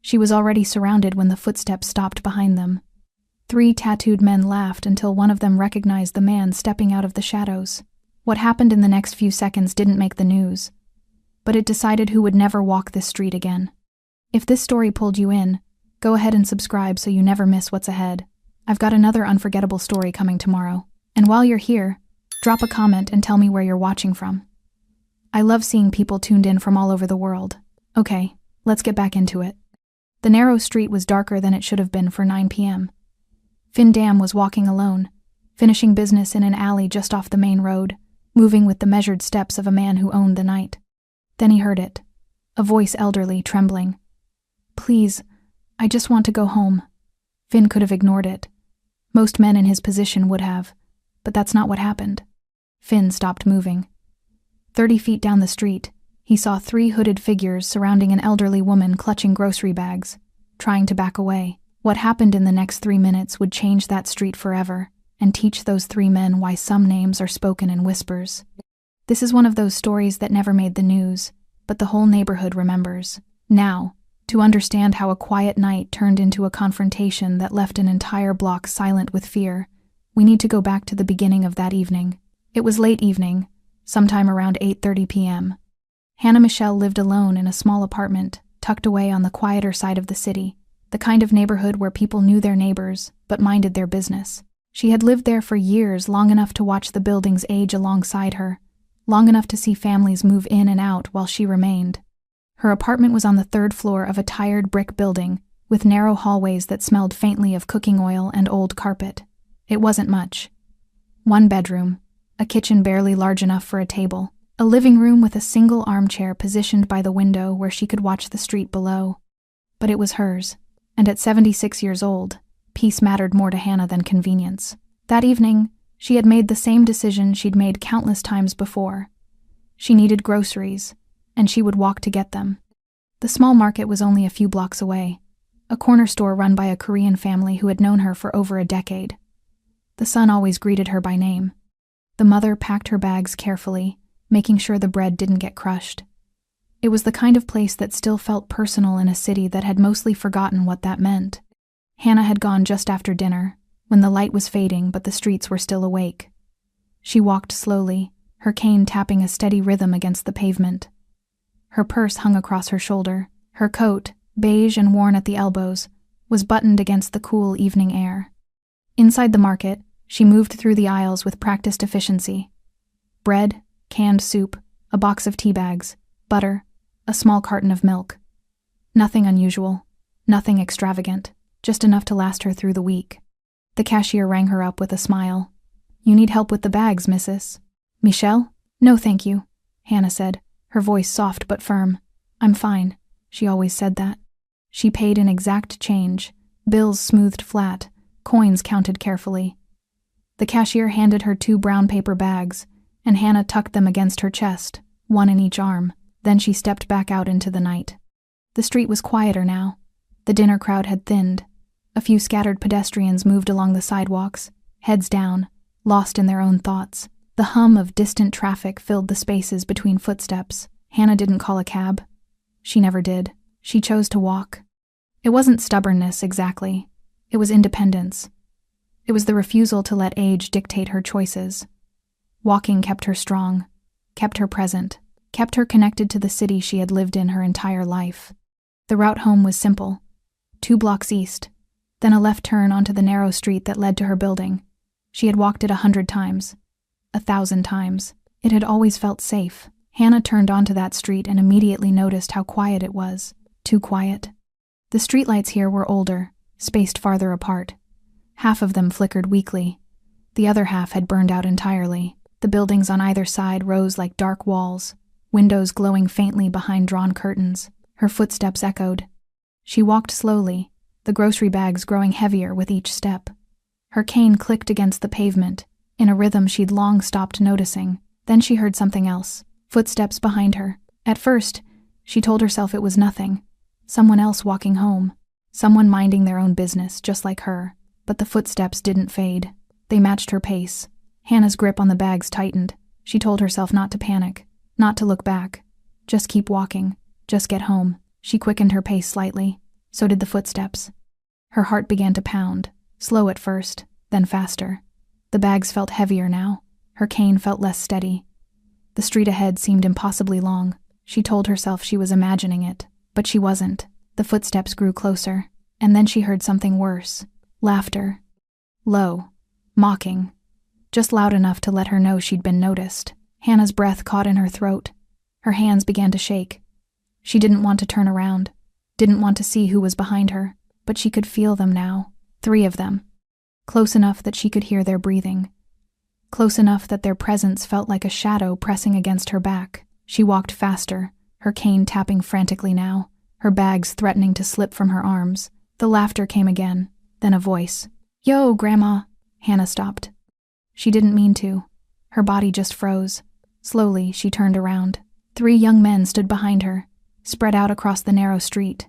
She was already surrounded when the footsteps stopped behind them. 3 tattooed men laughed until one of them recognized the man stepping out of the shadows. What happened in the next few seconds didn't make the news, but it decided who would never walk this street again. If this story pulled you in, go ahead and subscribe so you never miss what's ahead. I've got another unforgettable story coming tomorrow. And while you're here, drop a comment and tell me where you're watching from. I love seeing people tuned in from all over the world. Okay, let's get back into it. The narrow street was darker than it should have been for 9 p.m. Finn Dam was walking alone, finishing business in an alley just off the main road, moving with the measured steps of a man who owned the night. Then he heard it, a voice elderly, trembling. "Please, I just want to go home." Finn could have ignored it. Most men in his position would have, but that's not what happened. Finn stopped moving. 30 feet down the street, he saw 3 hooded figures surrounding an elderly woman clutching grocery bags, trying to back away. What happened in the next 3 minutes would change that street forever and teach those 3 men why some names are spoken in whispers. This is one of those stories that never made the news, but the whole neighborhood remembers. Now, to understand how a quiet night turned into a confrontation that left an entire block silent with fear, we need to go back to the beginning of that evening. It was late evening, sometime around 8:30 p.m. Hannah Michelle lived alone in a small apartment, tucked away on the quieter side of the city, the kind of neighborhood where people knew their neighbors, but minded their business. She had lived there for years, long enough to watch the buildings age alongside her, long enough to see families move in and out while she remained. Her apartment was on the 3rd floor of a tired brick building, with narrow hallways that smelled faintly of cooking oil and old carpet. It wasn't much. 1 bedroom, a kitchen barely large enough for a table, a living room with a single armchair positioned by the window where she could watch the street below. But it was hers, and at 76 years old, peace mattered more to Hannah than convenience. That evening, she had made the same decision she'd made countless times before. She needed groceries, and she would walk to get them. The small market was only a few blocks away, a corner store run by a Korean family who had known her for over a decade. The son always greeted her by name. The mother packed her bags carefully, making sure the bread didn't get crushed. It was the kind of place that still felt personal in a city that had mostly forgotten what that meant. Hannah had gone just after dinner, when the light was fading but the streets were still awake. She walked slowly, her cane tapping a steady rhythm against the pavement. Her purse hung across her shoulder. Her coat, beige and worn at the elbows, was buttoned against the cool evening air. Inside the market, she moved through the aisles with practiced efficiency. Bread, canned soup, a box of tea bags, butter, a small carton of milk. Nothing unusual, nothing extravagant, just enough to last her through the week. The cashier rang her up with a smile. "You need help with the bags, missus?" "Michelle?" "No, thank you," Hannah said, her voice soft but firm. "I'm fine." She always said that. She paid in exact change, bills smoothed flat, coins counted carefully. The cashier handed her 2 brown paper bags, and Hannah tucked them against her chest, 1 in each arm. Then she stepped back out into the night. The street was quieter now. The dinner crowd had thinned. A few scattered pedestrians moved along the sidewalks, heads down, lost in their own thoughts. The hum of distant traffic filled the spaces between footsteps. Hannah didn't call a cab. She never did. She chose to walk. It wasn't stubbornness, exactly. It was independence. It was the refusal to let age dictate her choices. Walking kept her strong, kept her present, kept her connected to the city she had lived in her entire life. The route home was simple. 2 blocks east, then a left turn onto the narrow street that led to her building. She had walked it 100 times. 1,000 times. It had always felt safe. Hannah turned onto that street and immediately noticed how quiet it was. Too quiet. The streetlights here were older, spaced farther apart. Half of them flickered weakly. The other half had burned out entirely. The buildings on either side rose like dark walls, windows glowing faintly behind drawn curtains. Her footsteps echoed. She walked slowly, the grocery bags growing heavier with each step. Her cane clicked against the pavement, in a rhythm she'd long stopped noticing. Then she heard something else. Footsteps behind her. At first, she told herself it was nothing. Someone else walking home. Someone minding their own business, just like her. But the footsteps didn't fade. They matched her pace. Hannah's grip on the bags tightened. She told herself not to panic, not to look back. Just keep walking. Just get home. She quickened her pace slightly. So did the footsteps. Her heart began to pound, slow at first, then faster. The bags felt heavier now. Her cane felt less steady. The street ahead seemed impossibly long. She told herself she was imagining it, but she wasn't. The footsteps grew closer, and then she heard something worse. Laughter. Low. Mocking. Just loud enough to let her know she'd been noticed. Hannah's breath caught in her throat. Her hands began to shake. She didn't want to turn around, didn't want to see who was behind her, but she could feel them now. 3 of them. Close enough that she could hear their breathing. Close enough that their presence felt like a shadow pressing against her back. She walked faster, her cane tapping frantically now, her bags threatening to slip from her arms. The laughter came again, then a voice. "Yo, Grandma!" Hannah stopped. She didn't mean to. Her body just froze. Slowly, she turned around. 3 young men stood behind her, spread out across the narrow street.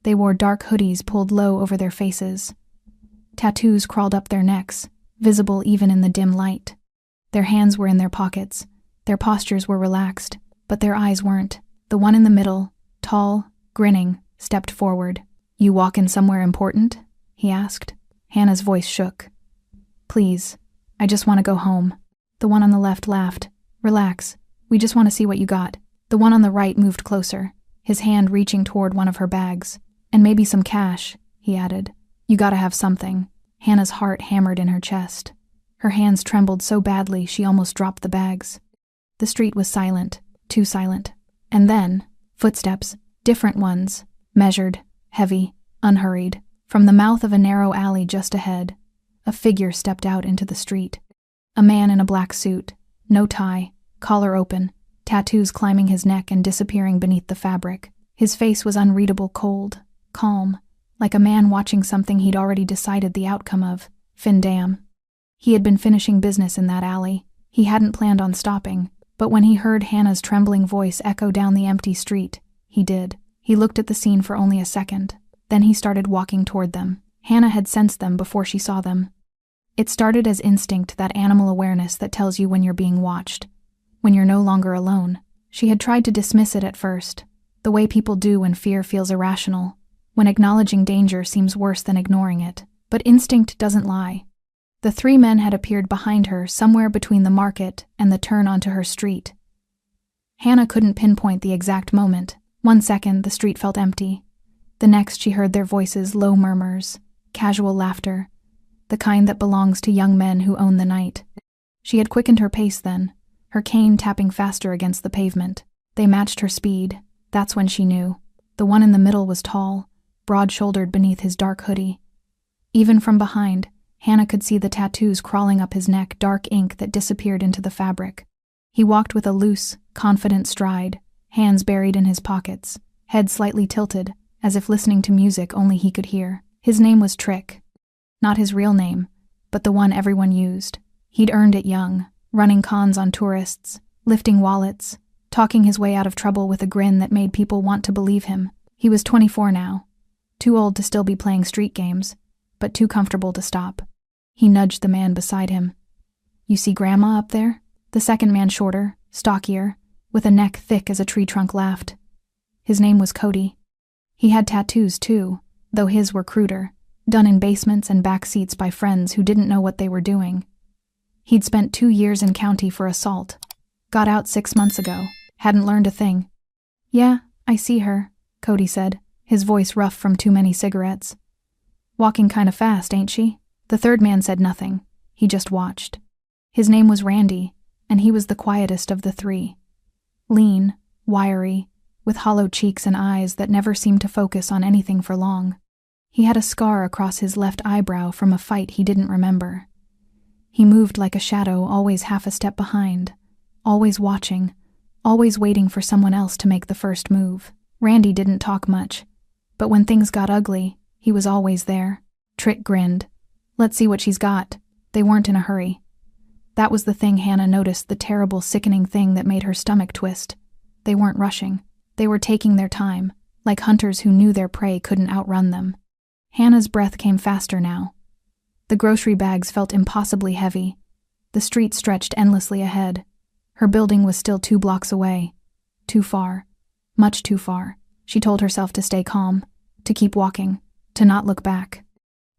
They wore dark hoodies pulled low over their faces. Tattoos crawled up their necks, visible even in the dim light. Their hands were in their pockets. Their postures were relaxed, but their eyes weren't. The one in the middle, tall, grinning, stepped forward. "You walkin' somewhere important?" he asked. Hannah's voice shook. "Please, I just want to go home." The one on the left laughed. "Relax, we just want to see what you got." The one on the right moved closer, his hand reaching toward one of her bags. "And maybe some cash," he added. "You gotta have something." Hannah's heart hammered in her chest. Her hands trembled so badly she almost dropped the bags. The street was silent, too silent. And then, footsteps, different ones, measured, heavy, unhurried. From the mouth of a narrow alley just ahead, a figure stepped out into the street. A man in a black suit, no tie, collar open, tattoos climbing his neck and disappearing beneath the fabric. His face was unreadable cold, calm, like a man watching something he'd already decided the outcome of. Findam. He had been finishing business in that alley. He hadn't planned on stopping, but when he heard Hannah's trembling voice echo down the empty street, he did. He looked at the scene for only a second. Then he started walking toward them. Hannah had sensed them before she saw them. It started as instinct, that animal awareness that tells you when you're being watched, when you're no longer alone. She had tried to dismiss it at first, the way people do when fear feels irrational, when acknowledging danger seems worse than ignoring it. But instinct doesn't lie. The 3 men had appeared behind her somewhere between the market and the turn onto her street. Hannah couldn't pinpoint the exact moment. One second, the street felt empty. The next, she heard their voices, low murmurs, casual laughter, the kind that belongs to young men who own the night. She had quickened her pace then, her cane tapping faster against the pavement. They matched her speed. That's when she knew. The one in the middle was tall, broad-shouldered beneath his dark hoodie. Even from behind, Hannah could see the tattoos crawling up his neck, dark ink that disappeared into the fabric. He walked with a loose, confident stride, hands buried in his pockets, head slightly tilted, as if listening to music only he could hear. His name was Trick. Not his real name, but the one everyone used. He'd earned it young, running cons on tourists, lifting wallets, talking his way out of trouble with a grin that made people want to believe him. He was 24 now, too old to still be playing street games, but too comfortable to stop. He nudged the man beside him. "You see Grandma up there?" The second man, shorter, stockier, with a neck thick as a tree trunk, laughed. His name was Cody. He had tattoos too, though his were cruder, done in basements and back seats by friends who didn't know what they were doing. He'd spent 2 years in county for assault. Got out 6 months ago. Hadn't learned a thing. "Yeah, I see her," Cody said, his voice rough from too many cigarettes. "Walking kinda fast, ain't she?" The third man said nothing. He just watched. His name was Randy, and he was the quietest of the 3. Lean, wiry, with hollow cheeks and eyes that never seemed to focus on anything for long. He had a scar across his left eyebrow from a fight he didn't remember. He moved like a shadow, always half a step behind, always watching, always waiting for someone else to make the first move. Randy didn't talk much, but when things got ugly, he was always there. Trick grinned. "Let's see what she's got." They weren't in a hurry. That was the thing Hannah noticed, the terrible, sickening thing that made her stomach twist. They weren't rushing. They were taking their time, like hunters who knew their prey couldn't outrun them. Hannah's breath came faster now. The grocery bags felt impossibly heavy. The street stretched endlessly ahead. Her building was still 2 blocks away. Too far. Much too far. She told herself to stay calm. to keep walking, to not look back.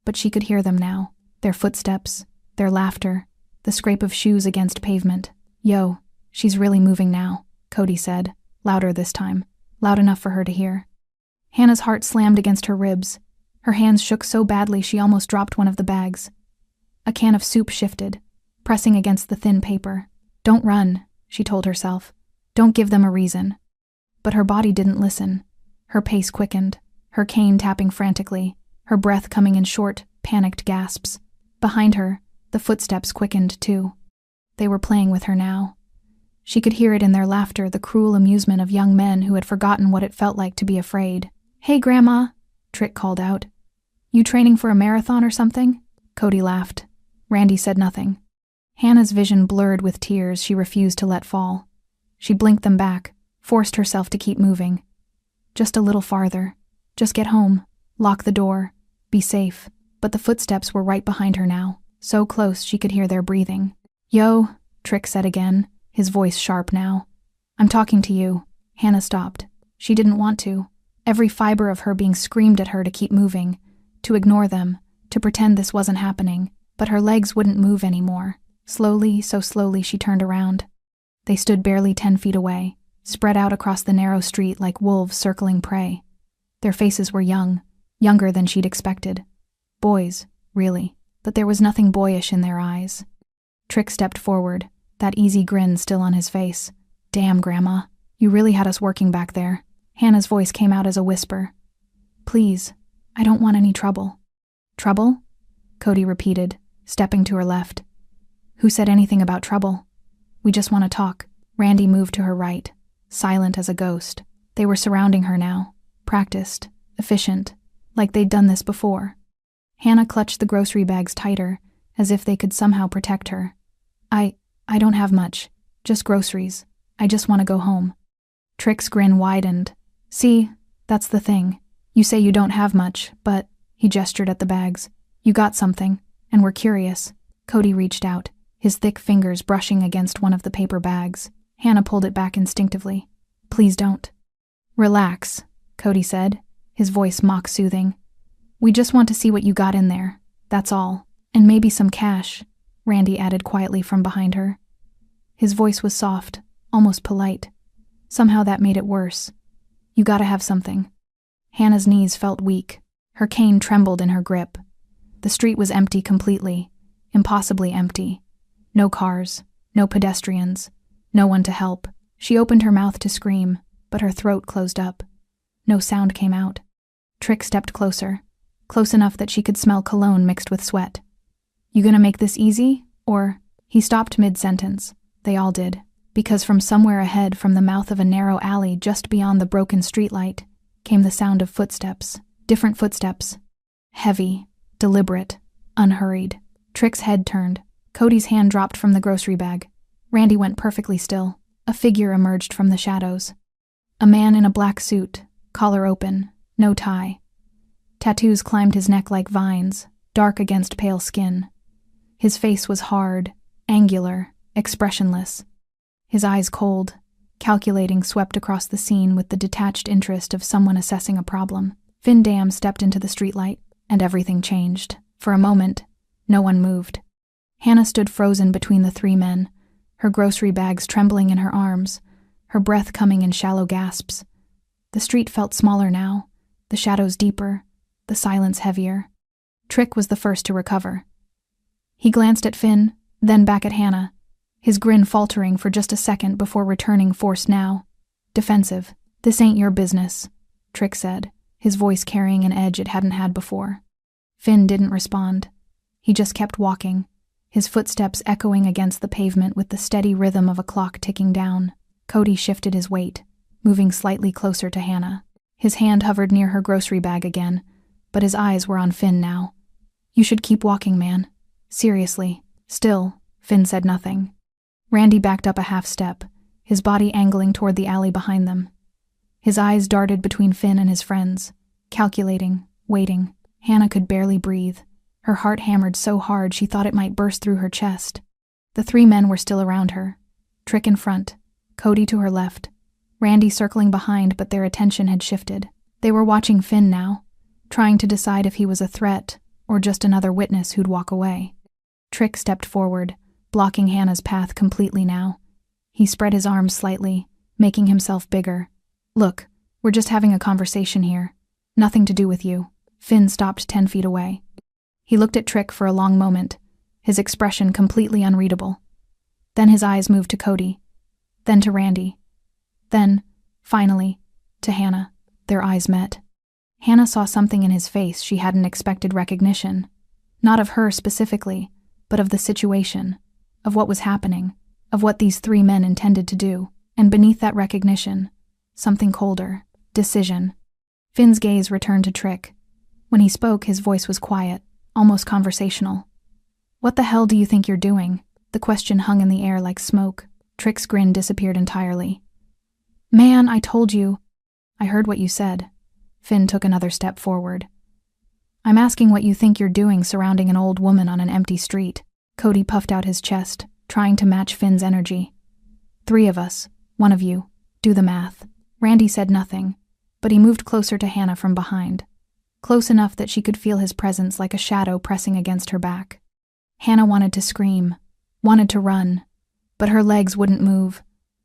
But she could hear them now, their footsteps, their laughter, the scrape of shoes against pavement. "Yo, she's really moving now," Cody said, louder this time, loud enough for her to hear. Hannah's heart slammed against her ribs. Her hands shook so badly she almost dropped one of the bags. A can of soup shifted, pressing against the thin paper. "Don't run," she told herself. "Don't give them a reason." But her body didn't listen. Her pace quickened, her cane tapping frantically, her breath coming in short, panicked gasps. Behind her, the footsteps quickened too. They were playing with her now. She could hear it in their laughter, the cruel amusement of young men who had forgotten what it felt like to be afraid. "Hey, Grandma," Trick called out. "You training for a marathon or something?" Cody laughed. Randy said nothing. Hannah's vision blurred with tears she refused to let fall. She blinked them back, forced herself to keep moving. Just a little farther. Just get home. Lock the door. Be safe. But the footsteps were right behind her now, so close she could hear their breathing. "Yo," Trick said again, his voice sharp now. "I'm talking to you." Hannah stopped. She didn't want to. Every fiber of her being screamed at her to keep moving, to ignore them, to pretend this wasn't happening, but her legs wouldn't move anymore. Slowly, so slowly she turned around. They stood barely 10 feet away, spread out across the narrow street like wolves circling prey. Their faces were young, younger than she'd expected. Boys, really, but there was nothing boyish in their eyes. Trick stepped forward, that easy grin still on his face. "Damn, Grandma, you really had us working back there." Hannah's voice came out as a whisper. "Please, I don't want any trouble." "Trouble?" Cody repeated, stepping to her left. "Who said anything about trouble? We just want to talk." Randy moved to her right, silent as a ghost. They were surrounding her now, practiced, efficient, like they'd done this before. Hannah clutched the grocery bags tighter, as if they could somehow protect her. I don't have much. Just groceries. I just want to go home." Trick's grin widened. "See, that's the thing. You say you don't have much, but," he gestured at the bags, "you got something, and we're curious." Cody reached out, his thick fingers brushing against one of the paper bags. Hannah pulled it back instinctively. "Please don't." "Relax," Cody said, his voice mock-soothing. "We just want to see what you got in there, that's all. And maybe some cash," Randy added quietly from behind her. His voice was soft, almost polite. Somehow that made it worse. "You gotta have something." Hannah's knees felt weak. Her cane trembled in her grip. The street was empty completely, impossibly empty. No cars, no pedestrians, no one to help. She opened her mouth to scream, but her throat closed up. No sound came out. Trick stepped closer, close enough that she could smell cologne mixed with sweat. "You gonna make this easy, or—" He stopped mid-sentence. They all did, because from somewhere ahead, from the mouth of a narrow alley just beyond the broken streetlight, came the sound of footsteps. Different footsteps. Heavy, deliberate, unhurried. Trick's head turned. Cody's hand dropped from the grocery bag. Randy went perfectly still. A figure emerged from the shadows. A man in a black suit, collar open, no tie. Tattoos climbed his neck like vines, dark against pale skin. His face was hard, angular, expressionless. His eyes cold, calculating, swept across the scene with the detached interest of someone assessing a problem. Finn Dam stepped into the streetlight, and everything changed. For a moment, no one moved. Hannah stood frozen between the three men, her grocery bags trembling in her arms, her breath coming in shallow gasps. The street felt smaller now, the shadows deeper, the silence heavier. Trick was the first to recover. He glanced at Finn, then back at Hannah, his grin faltering for just a second before returning force now. Defensive. "This ain't your business," Trick said, his voice carrying an edge it hadn't had before. Finn didn't respond. He just kept walking, his footsteps echoing against the pavement with the steady rhythm of a clock ticking down. Cody shifted his weight, moving slightly closer to Hannah. His hand hovered near her grocery bag again, but his eyes were on Finn now. "You should keep walking, man. Seriously." Still, Finn said nothing. Randy backed up a half step, his body angling toward the alley behind them. His eyes darted between Finn and his friends, calculating, waiting. Hannah could barely breathe. Her heart hammered so hard she thought it might burst through her chest. The three men were still around her. Trick in front, Cody to her left, Randy circling behind, but their attention had shifted. They were watching Finn now, trying to decide if he was a threat or just another witness who'd walk away. Trick stepped forward, blocking Hannah's path completely now. He spread his arms slightly, making himself bigger. "Look, we're just having a conversation here. Nothing to do with you." Finn stopped 10 feet away. He looked at Trick for a long moment, his expression completely unreadable. Then his eyes moved to Cody, then to Randy. Then, finally, to Hannah. Their eyes met. Hannah saw something in his face she hadn't expected recognition. Not of her specifically, but of the situation, of what was happening, of what these three men intended to do. And beneath that recognition, something colder, decision. Finn's gaze returned to Trick. When he spoke, his voice was quiet, almost conversational. "What the hell do you think you're doing?" The question hung in the air like smoke. Trick's grin disappeared entirely. "Man, I told you." "I heard what you said." Finn took another step forward. "I'm asking what you think you're doing surrounding an old woman on an empty street." Cody puffed out his chest, trying to match Finn's energy. "3 of us, 1 of you. Do the math." Randy said nothing, but he moved closer to Hannah from behind, close enough that she could feel his presence like a shadow pressing against her back. Hannah wanted to scream, wanted to run, but her legs wouldn't move.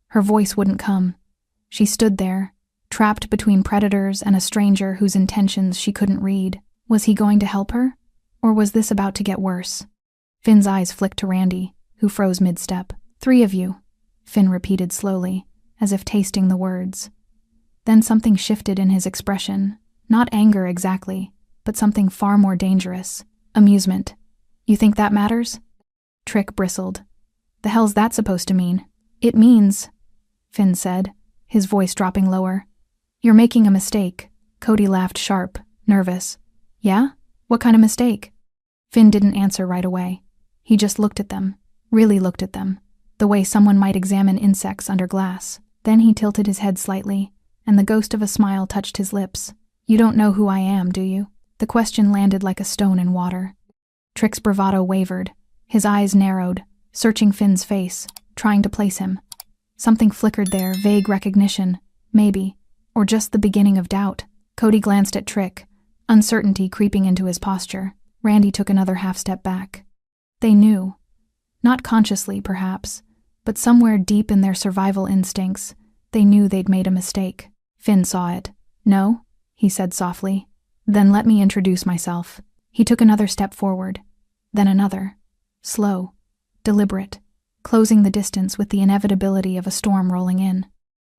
Her voice wouldn't come. She stood there, trapped between predators and a stranger whose intentions she couldn't read. Was he going to help her? Or was this about to get worse? Finn's eyes flicked to Randy, who froze mid-step. 3 of you, Finn repeated slowly, as if tasting the words. Then something shifted in his expression. Not anger exactly, but something far more dangerous. Amusement. "You think that matters?" Trick bristled. "The hell's that supposed to mean?" "It means," Finn said, his voice dropping lower, "you're making a mistake." Cody laughed sharp, nervous. "Yeah? What kind of mistake?" Finn didn't answer right away. He just looked at them, really looked at them, the way someone might examine insects under glass. Then he tilted his head slightly, and the ghost of a smile touched his lips. "You don't know who I am, do you?" The question landed like a stone in water. Trick's bravado wavered, his eyes narrowed, searching Finn's face, trying to place him. Something flickered there, vague recognition, maybe, or just the beginning of doubt. Cody glanced at Trick, uncertainty creeping into his posture. Randy took another half-step back. They knew. Not consciously, perhaps, but somewhere deep in their survival instincts, they knew they'd made a mistake. Finn saw it. "No?" he said softly. "Then let me introduce myself." He took another step forward, then another. Slow, deliberate, closing the distance with the inevitability of a storm rolling in.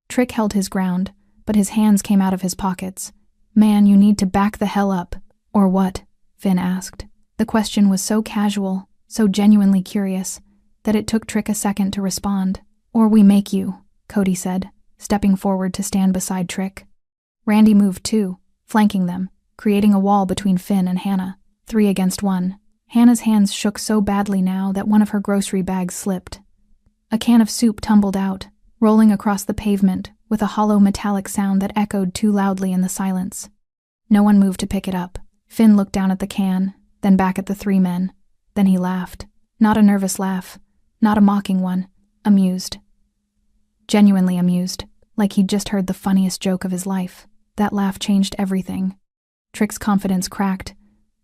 Trick held his ground, but his hands came out of his pockets. "Man, you need to back the hell up." "Or what?" Finn asked. The question was so casual, so genuinely curious, that it took Trick a second to respond. "Or we make you," Cody said, stepping forward to stand beside Trick. Randy moved too, flanking them, creating a wall between Finn and Hannah, 3 against 1. Hannah's hands shook so badly now that one of her grocery bags slipped. A can of soup tumbled out, rolling across the pavement with a hollow metallic sound that echoed too loudly in the silence. No one moved to pick it up. Finn looked down at the can, then back at the 3 men. Then he laughed. Not a nervous laugh, not a mocking one, amused. Genuinely amused, like he'd just heard the funniest joke of his life. That laugh changed everything. Trick's confidence cracked.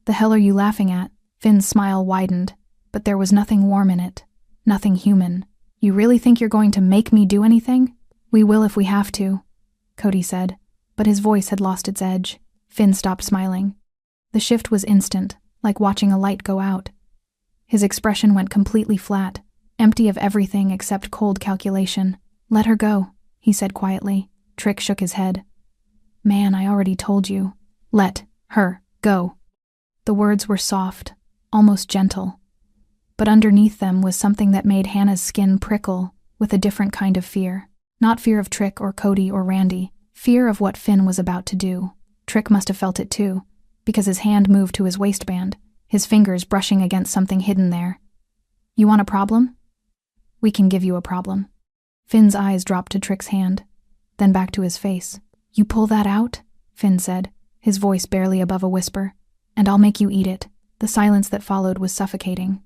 "The hell are you laughing at?" Finn's smile widened, but there was nothing warm in it, nothing human. "You really think you're going to make me do anything?" "We will if we have to," Cody said, but his voice had lost its edge. Finn stopped smiling. The shift was instant, like watching a light go out. His expression went completely flat, empty of everything except cold calculation. "Let her go," he said quietly. Trick shook his head. "Man, I already told you. Let her go." The words were soft, almost gentle, but underneath them was something that made Hannah's skin prickle with a different kind of fear. Not fear of Trick or Cody or Randy, fear of what Finn was about to do. Trick must have felt it too, because his hand moved to his waistband, his fingers brushing against something hidden there. "You want a problem? We can give you a problem." Finn's eyes dropped to Trick's hand, then back to his face. "You pull that out?" Finn said, his voice barely above a whisper. "And I'll make you eat it." The silence that followed was suffocating.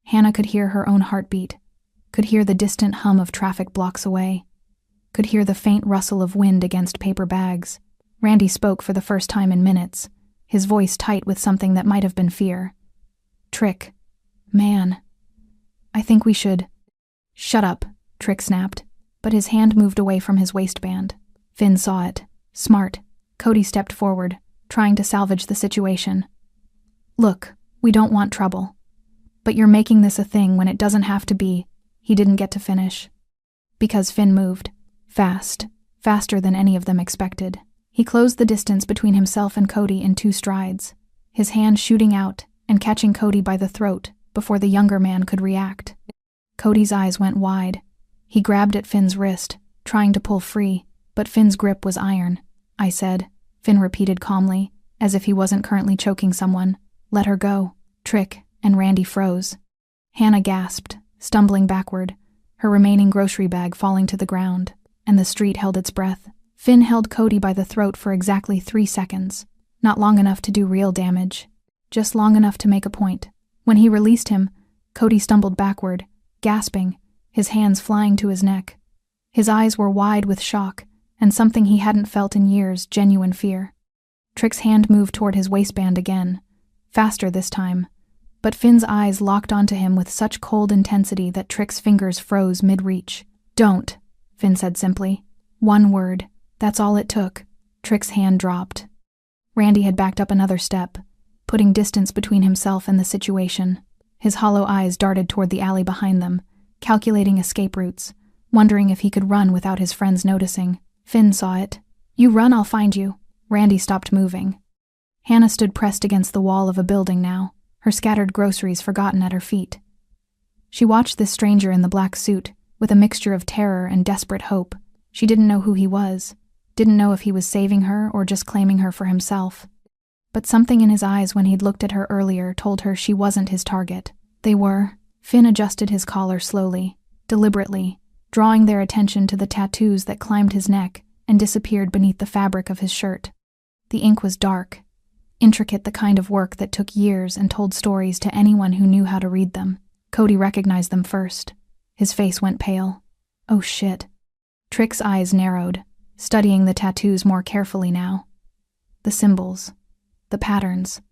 Hannah could hear her own heartbeat, could hear the distant hum of traffic blocks away, could hear the faint rustle of wind against paper bags. Randy spoke for the first time in minutes, his voice tight with something that might have been fear. "Trick. Man. I think we should—" "Shut up," Trick snapped, but his hand moved away from his waistband. Finn saw it. Smart. Cody stepped forward, trying to salvage the situation. "Look, we don't want trouble. But you're making this a thing when it doesn't have to be." He didn't get to finish. Because Finn moved. Fast. Faster than any of them expected. He closed the distance between himself and Cody in 2 strides, his hand shooting out and catching Cody by the throat before the younger man could react. Cody's eyes went wide. He grabbed at Finn's wrist, trying to pull free, but Finn's grip was iron. "I said," Finn repeated calmly, as if he wasn't currently choking someone. "Let her go." Trick and Randy froze. Hannah gasped, stumbling backward, her remaining grocery bag falling to the ground, and the street held its breath. Finn held Cody by the throat for exactly 3 seconds, not long enough to do real damage, just long enough to make a point. When he released him, Cody stumbled backward, gasping, his hands flying to his neck. His eyes were wide with shock, and something he hadn't felt in years, genuine fear. Trick's hand moved toward his waistband again, faster this time, but Finn's eyes locked onto him with such cold intensity that Trick's fingers froze mid-reach. "Don't," Finn said simply. 1 word. That's all it took. Trick's hand dropped. Randy had backed up another step, putting distance between himself and the situation. His hollow eyes darted toward the alley behind them, calculating escape routes, wondering if he could run without his friends noticing. Finn saw it. "You run, I'll find you." Randy stopped moving. Hannah stood pressed against the wall of a building now, her scattered groceries forgotten at her feet. She watched this stranger in the black suit, with a mixture of terror and desperate hope. She didn't know who he was, didn't know if he was saving her or just claiming her for himself. But something in his eyes when he'd looked at her earlier told her she wasn't his target. They were. Finn adjusted his collar slowly, deliberately, drawing their attention to the tattoos that climbed his neck and disappeared beneath the fabric of his shirt. The ink was dark, intricate, the kind of work that took years and told stories to anyone who knew how to read them. Cody recognized them first. His face went pale. Oh shit. Trick's eyes narrowed, studying the tattoos more carefully now. The symbols, the patterns,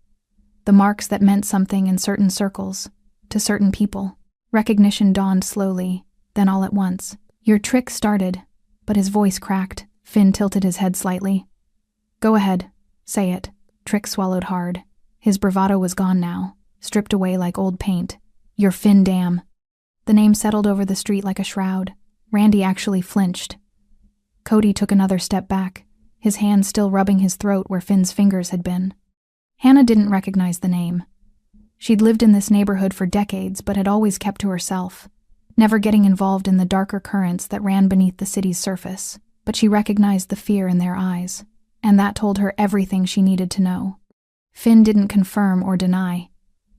the marks that meant something in certain circles, to certain people. Recognition dawned slowly, then all at once. "Your trick started," but his voice cracked. Finn tilted his head slightly. "Go ahead, say it." Trick swallowed hard. His bravado was gone now, stripped away like old paint. "You're Finn Dam." The name settled over the street like a shroud. Randy actually flinched. Cody took another step back, his hand still rubbing his throat where Finn's fingers had been. Hannah didn't recognize the name. She'd lived in this neighborhood for decades but had always kept to herself, never getting involved in the darker currents that ran beneath the city's surface. But she recognized the fear in their eyes, and that told her everything she needed to know. Finn didn't confirm or deny.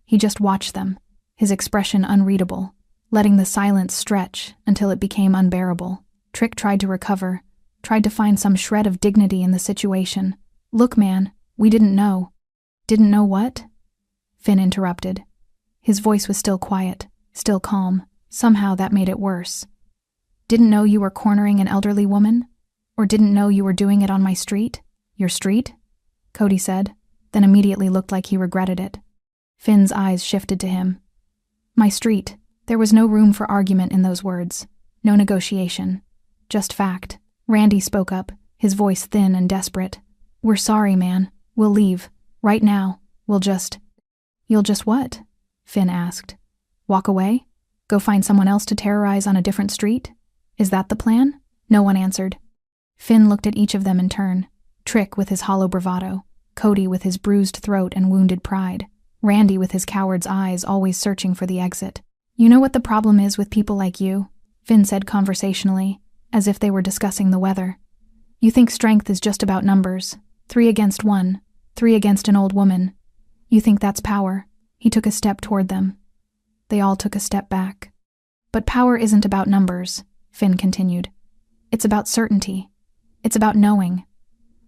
He just watched them, his expression unreadable, letting the silence stretch until it became unbearable. Trick tried to recover, tried to find some shred of dignity in the situation. "Look, man, we didn't know." "Didn't know what?" Finn interrupted. His voice was still quiet, still calm. Somehow that made it worse. "Didn't know you were cornering an elderly woman? Or didn't know you were doing it on my street?" "Your street?" Cody said, then immediately looked like he regretted it. Finn's eyes shifted to him. "My street." There was no room for argument in those words, no negotiation, just fact. Randy spoke up, his voice thin and desperate. "We're sorry, man. We'll leave. Right now. We'll just—" "You'll just what?" Finn asked. "Walk away? Go find someone else to terrorize on a different street? Is that the plan?" No one answered. Finn looked at each of them in turn. Trick with his hollow bravado, Cody with his bruised throat and wounded pride, Randy with his coward's eyes always searching for the exit. "You know what the problem is with people like you?" Finn said conversationally, as if they were discussing the weather. "You think strength is just about numbers. 3 against 1, 3 against an old woman. You think that's power." He took a step toward them. They all took a step back. "But power isn't about numbers," Finn continued. "It's about certainty. It's about knowing.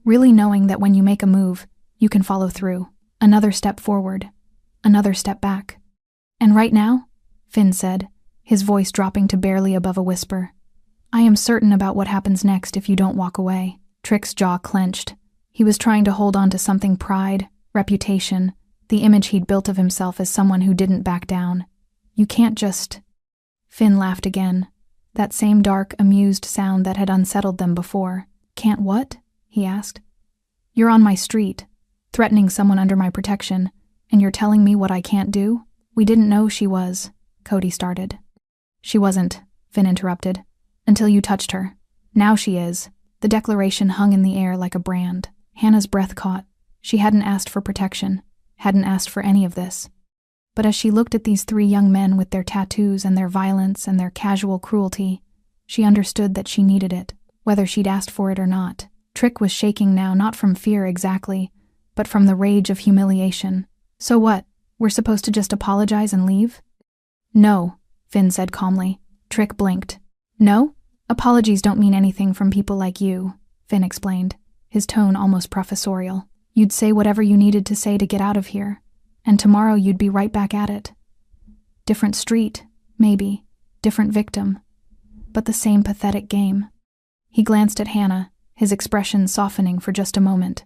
Really knowing that when you make a move, you can follow through. Another step forward. Another step back. And right now," Finn said, his voice dropping to barely above a whisper, "I am certain about what happens next if you don't walk away." Trick's jaw clenched. He was trying to hold on to something pride, Reputation, the image he'd built of himself as someone who didn't back down. You can't just... Finn laughed again, that same dark, amused sound that had unsettled them before. Can't what? He asked. You're on my street, threatening someone under my protection, and you're telling me what I can't do? We didn't know she was, Cody started. She wasn't, Finn interrupted, until you touched her. Now she is. The declaration hung in the air like a brand. Hannah's breath caught. She hadn't asked for protection, hadn't asked for any of this. But as she looked at these three young men with their tattoos and their violence and their casual cruelty, she understood that she needed it, whether she'd asked for it or not. Trick was shaking now, not from fear exactly, but from the rage of humiliation. So what? We're supposed to just apologize and leave? No, Finn said calmly. Trick blinked. No? Apologies don't mean anything from people like you, Finn explained, his tone almost professorial. You'd say whatever you needed to say to get out of here, and tomorrow you'd be right back at it. Different street, maybe, different victim, but the same pathetic game. He glanced at Hannah, his expression softening for just a moment.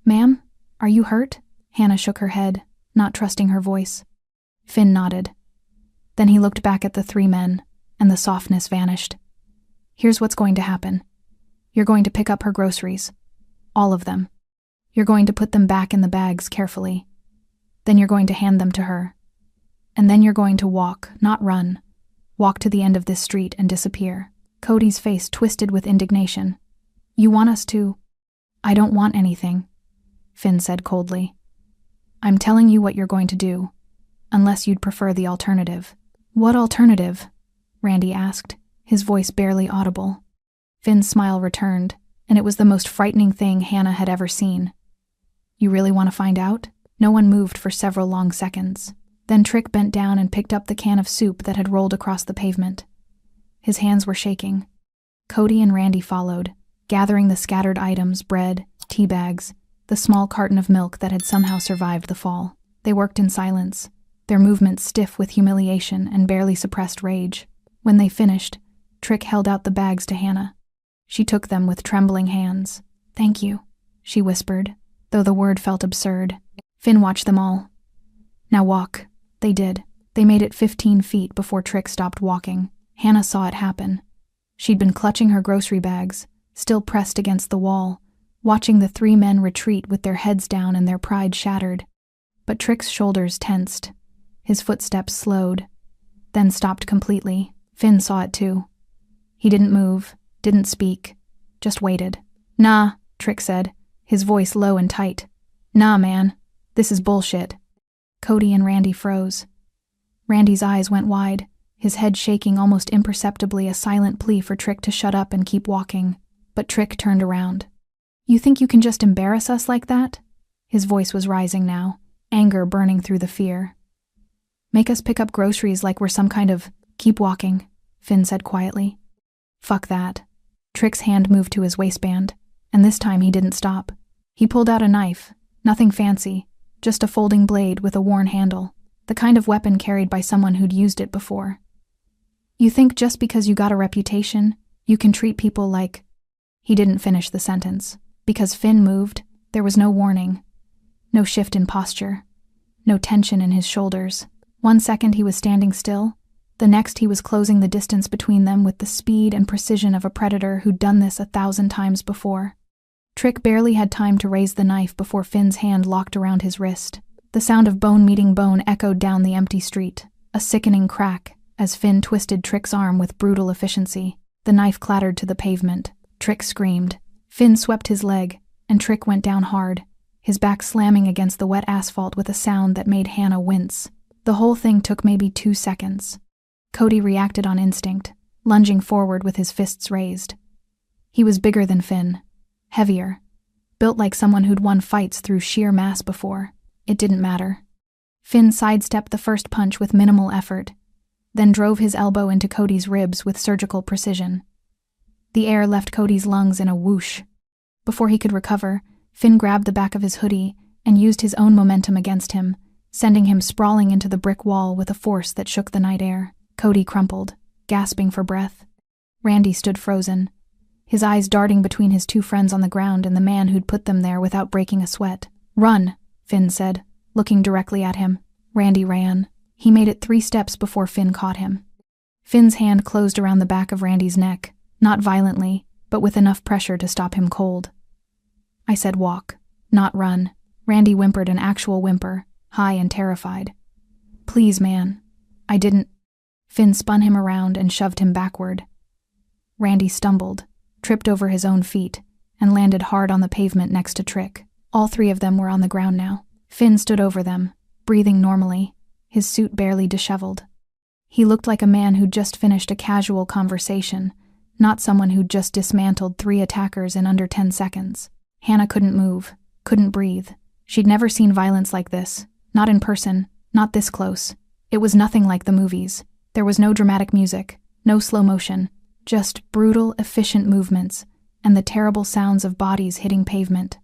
Ma'am, are you hurt? Hannah shook her head, not trusting her voice. Finn nodded. Then he looked back at the three men, and the softness vanished. Here's what's going to happen. You're going to pick up her groceries. All of them. You're going to put them back in the bags carefully. Then you're going to hand them to her. And then you're going to walk, not run. Walk to the end of this street and disappear. Cody's face twisted with indignation. You want us to... I don't want anything, Finn said coldly. I'm telling you what you're going to do, unless you'd prefer the alternative. What alternative? Randy asked, his voice barely audible. Finn's smile returned, and it was the most frightening thing Hannah had ever seen. You really want to find out? No one moved for several long seconds. Then Trick bent down and picked up the can of soup that had rolled across the pavement. His hands were shaking. Cody and Randy followed, gathering the scattered items, bread, tea bags, the small carton of milk that had somehow survived the fall. They worked in silence, their movements stiff with humiliation and barely suppressed rage. When they finished, Trick held out the bags to Hannah. She took them with trembling hands. Thank you, she whispered, though the word felt absurd. Finn watched them all. Now walk. They did. They made it 15 feet before Trick stopped walking. Hannah saw it happen. She'd been clutching her grocery bags, still pressed against the wall, watching the three men retreat with their heads down and their pride shattered. But Trick's shoulders tensed. His footsteps slowed, then stopped completely. Finn saw it too. He didn't move, didn't speak, just waited. Nah, Trick said, his voice low and tight. Nah, man. This is bullshit. Cody and Randy froze. Randy's eyes went wide, his head shaking almost imperceptibly, a silent plea for Trick to shut up and keep walking. But Trick turned around. You think you can just embarrass us like that? His voice was rising now, anger burning through the fear. Make us pick up groceries like we're some kind of... Keep walking, Finn said quietly. Fuck that. Trick's hand moved to his waistband, and this time he didn't stop. He pulled out a knife, nothing fancy, just a folding blade with a worn handle, the kind of weapon carried by someone who'd used it before. You think just because you got a reputation, you can treat people like... He didn't finish the sentence. Because Finn moved, there was no warning. No shift in posture. No tension in his shoulders. 1 second he was standing still. The next he was closing the distance between them with the speed and precision of a predator who'd done this 1,000 times before. Trick barely had time to raise the knife before Finn's hand locked around his wrist. The sound of bone meeting bone echoed down the empty street, a sickening crack, as Finn twisted Trick's arm with brutal efficiency. The knife clattered to the pavement. Trick screamed. Finn swept his leg, and Trick went down hard, his back slamming against the wet asphalt with a sound that made Hannah wince. The whole thing took maybe 2 seconds. Cody reacted on instinct, lunging forward with his fists raised. He was bigger than Finn, heavier, built like someone who'd won fights through sheer mass before. It didn't matter. Finn sidestepped the first punch with minimal effort, then drove his elbow into Cody's ribs with surgical precision. The air left Cody's lungs in a whoosh. Before he could recover, Finn grabbed the back of his hoodie and used his own momentum against him, sending him sprawling into the brick wall with a force that shook the night air. Cody crumpled, gasping for breath. Randy stood frozen, his eyes darting between his two friends on the ground and the man who'd put them there without breaking a sweat. Run, Finn said, looking directly at him. Randy ran. He made it 3 steps before Finn caught him. Finn's hand closed around the back of Randy's neck, not violently, but with enough pressure to stop him cold. I said walk, not run. Randy whimpered an actual whimper, high and terrified. Please, man. I didn't. Finn spun him around and shoved him backward. Randy stumbled, tripped over his own feet, and landed hard on the pavement next to Trick. All 3 of them were on the ground now. Finn stood over them, breathing normally, his suit barely disheveled. He looked like a man who'd just finished a casual conversation, not someone who'd just dismantled 3 attackers in under 10 seconds. Hannah couldn't move, couldn't breathe. She'd never seen violence like this, not in person, not this close. It was nothing like the movies. There was no dramatic music, no slow motion, just brutal, efficient movements, and the terrible sounds of bodies hitting pavement.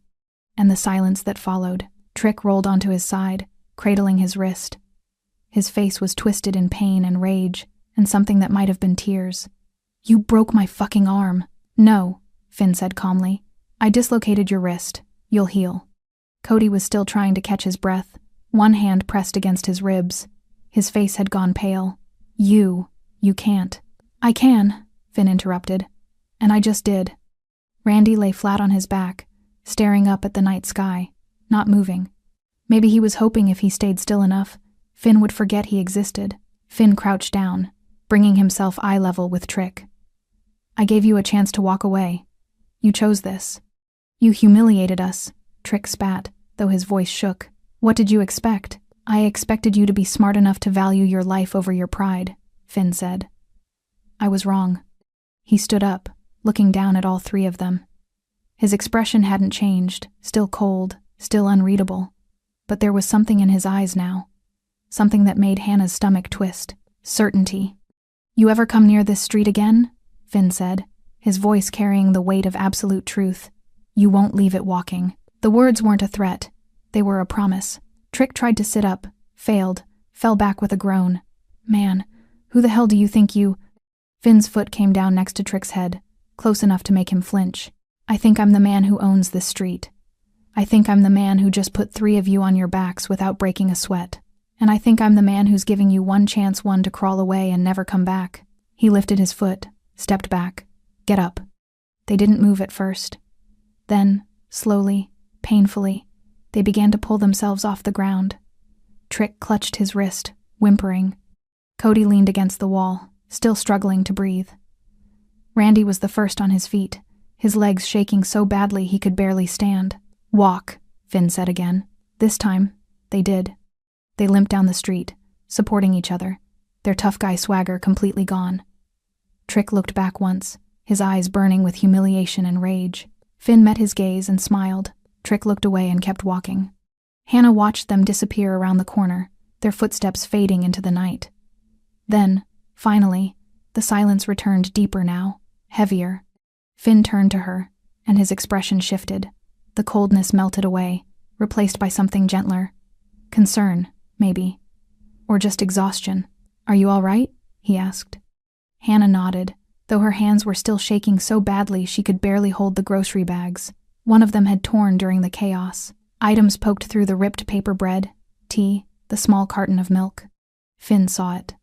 And the silence that followed. Trick rolled onto his side, cradling his wrist. His face was twisted in pain and rage, and something that might have been tears. You broke my fucking arm. No, Finn said calmly. I dislocated your wrist. You'll heal. Cody was still trying to catch his breath, one hand pressed against his ribs. His face had gone pale. You can't. I can, Finn interrupted. And I just did. Randy lay flat on his back, staring up at the night sky, not moving. Maybe he was hoping if he stayed still enough, Finn would forget he existed. Finn crouched down, bringing himself eye level with Trick. I gave you a chance to walk away. You chose this. You humiliated us, Trick spat, though his voice shook. What did you expect? I expected you to be smart enough to value your life over your pride, Finn said. I was wrong. He stood up, looking down at all 3 of them. His expression hadn't changed, still cold, still unreadable. But there was something in his eyes now. Something that made Hannah's stomach twist. Certainty. You ever come near this street again? Finn said, his voice carrying the weight of absolute truth. You won't leave it walking. The words weren't a threat. They were a promise. Trick tried to sit up, failed, fell back with a groan. Man, who the hell do you think you... Finn's foot came down next to Trick's head, close enough to make him flinch. I think I'm the man who owns this street. I think I'm the man who just put 3 of you on your backs without breaking a sweat. And I think I'm the man who's giving you one chance to crawl away and never come back. He lifted his foot, stepped back. Get up. They didn't move at first. Then, slowly, painfully, they began to pull themselves off the ground. Trick clutched his wrist, whimpering. Cody leaned against the wall, still struggling to breathe. Randy was the first on his feet, his legs shaking so badly he could barely stand. Walk, Finn said again. This time, they did. They limped down the street, supporting each other, their tough guy swagger completely gone. Trick looked back once, his eyes burning with humiliation and rage. Finn met his gaze and smiled. Trick looked away and kept walking. Hannah watched them disappear around the corner, their footsteps fading into the night. Then, finally, the silence returned deeper now, heavier. Finn turned to her, and his expression shifted. The coldness melted away, replaced by something gentler. Concern, maybe. Or just exhaustion. Are you all right? He asked. Hannah nodded, though her hands were still shaking so badly she could barely hold the grocery bags. One of them had torn during the chaos. Items poked through the ripped paper bread, tea, the small carton of milk. Finn saw it.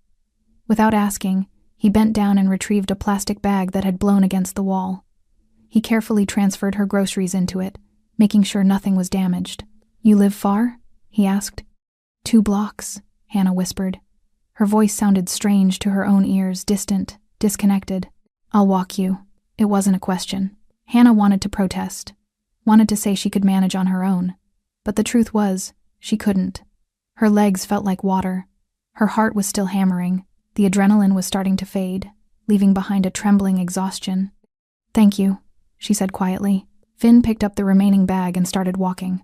Without asking, he bent down and retrieved a plastic bag that had blown against the wall. He carefully transferred her groceries into it, making sure nothing was damaged. You live far? He asked. 2 blocks, Hannah whispered. Her voice sounded strange to her own ears, distant, disconnected. I'll walk you. It wasn't a question. Hannah wanted to protest, wanted to say she could manage on her own. But the truth was, she couldn't. Her legs felt like water. Her heart was still hammering. The adrenaline was starting to fade, leaving behind a trembling exhaustion. Thank you, she said quietly. Finn picked up the remaining bag and started walking.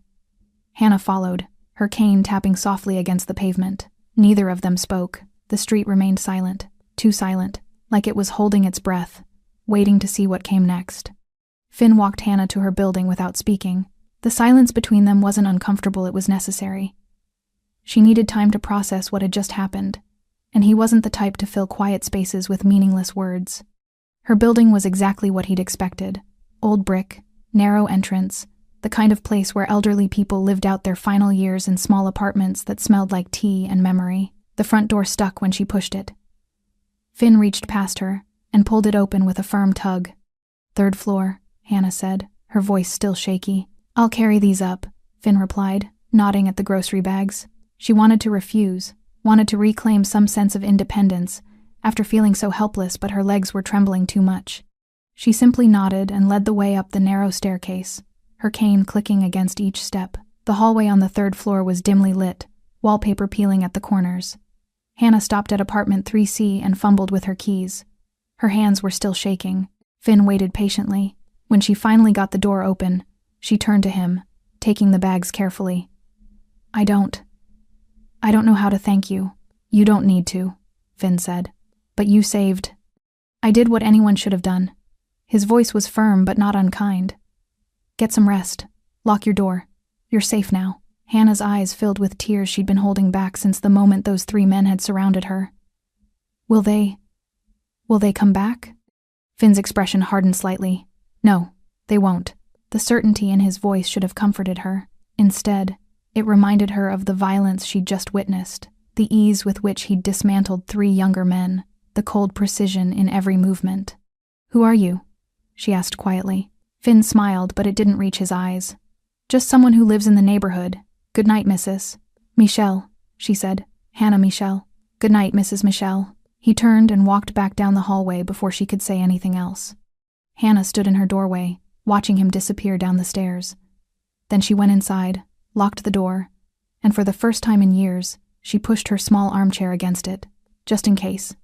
Hannah followed, her cane tapping softly against the pavement. Neither of them spoke. The street remained silent, too silent, like it was holding its breath, waiting to see what came next. Finn walked Hannah to her building without speaking. The silence between them wasn't uncomfortable, it was necessary. She needed time to process what had just happened, and he wasn't the type to fill quiet spaces with meaningless words. Her building was exactly what he'd expected. Old brick, narrow entrance, the kind of place where elderly people lived out their final years in small apartments that smelled like tea and memory. The front door stuck when she pushed it. Finn reached past her and pulled it open with a firm tug. "Third floor," Hannah said, her voice still shaky. "I'll carry these up," Finn replied, nodding at the grocery bags. She wanted to refuse, wanted to reclaim some sense of independence after feeling so helpless, but her legs were trembling too much. She simply nodded and led the way up the narrow staircase, her cane clicking against each step. The hallway on the third floor was dimly lit, wallpaper peeling at the corners. Hannah stopped at apartment 3C and fumbled with her keys. Her hands were still shaking. Finn waited patiently. When she finally got the door open, she turned to him, taking the bags carefully. I don't know how to thank you." "You don't need to," Finn said. "But you saved." "I did what anyone should have done." His voice was firm but not unkind. "Get some rest. Lock your door. You're safe now." Hannah's eyes filled with tears she'd been holding back since the moment those 3 men had surrounded her. Will they come back?" Finn's expression hardened slightly. "No, they won't." The certainty in his voice should have comforted her. Instead, it reminded her of the violence she'd just witnessed, the ease with which he'd dismantled 3 younger men, the cold precision in every movement. "Who are you?" she asked quietly. Finn smiled, but it didn't reach his eyes. "Just someone who lives in the neighborhood. Good night, Mrs. Michelle," she said. "Hannah Michelle." "Good night, Mrs. Michelle." He turned and walked back down the hallway before she could say anything else. Hannah stood in her doorway, watching him disappear down the stairs. Then she went inside, locked the door, and for the first time in years, she pushed her small armchair against it, just in case.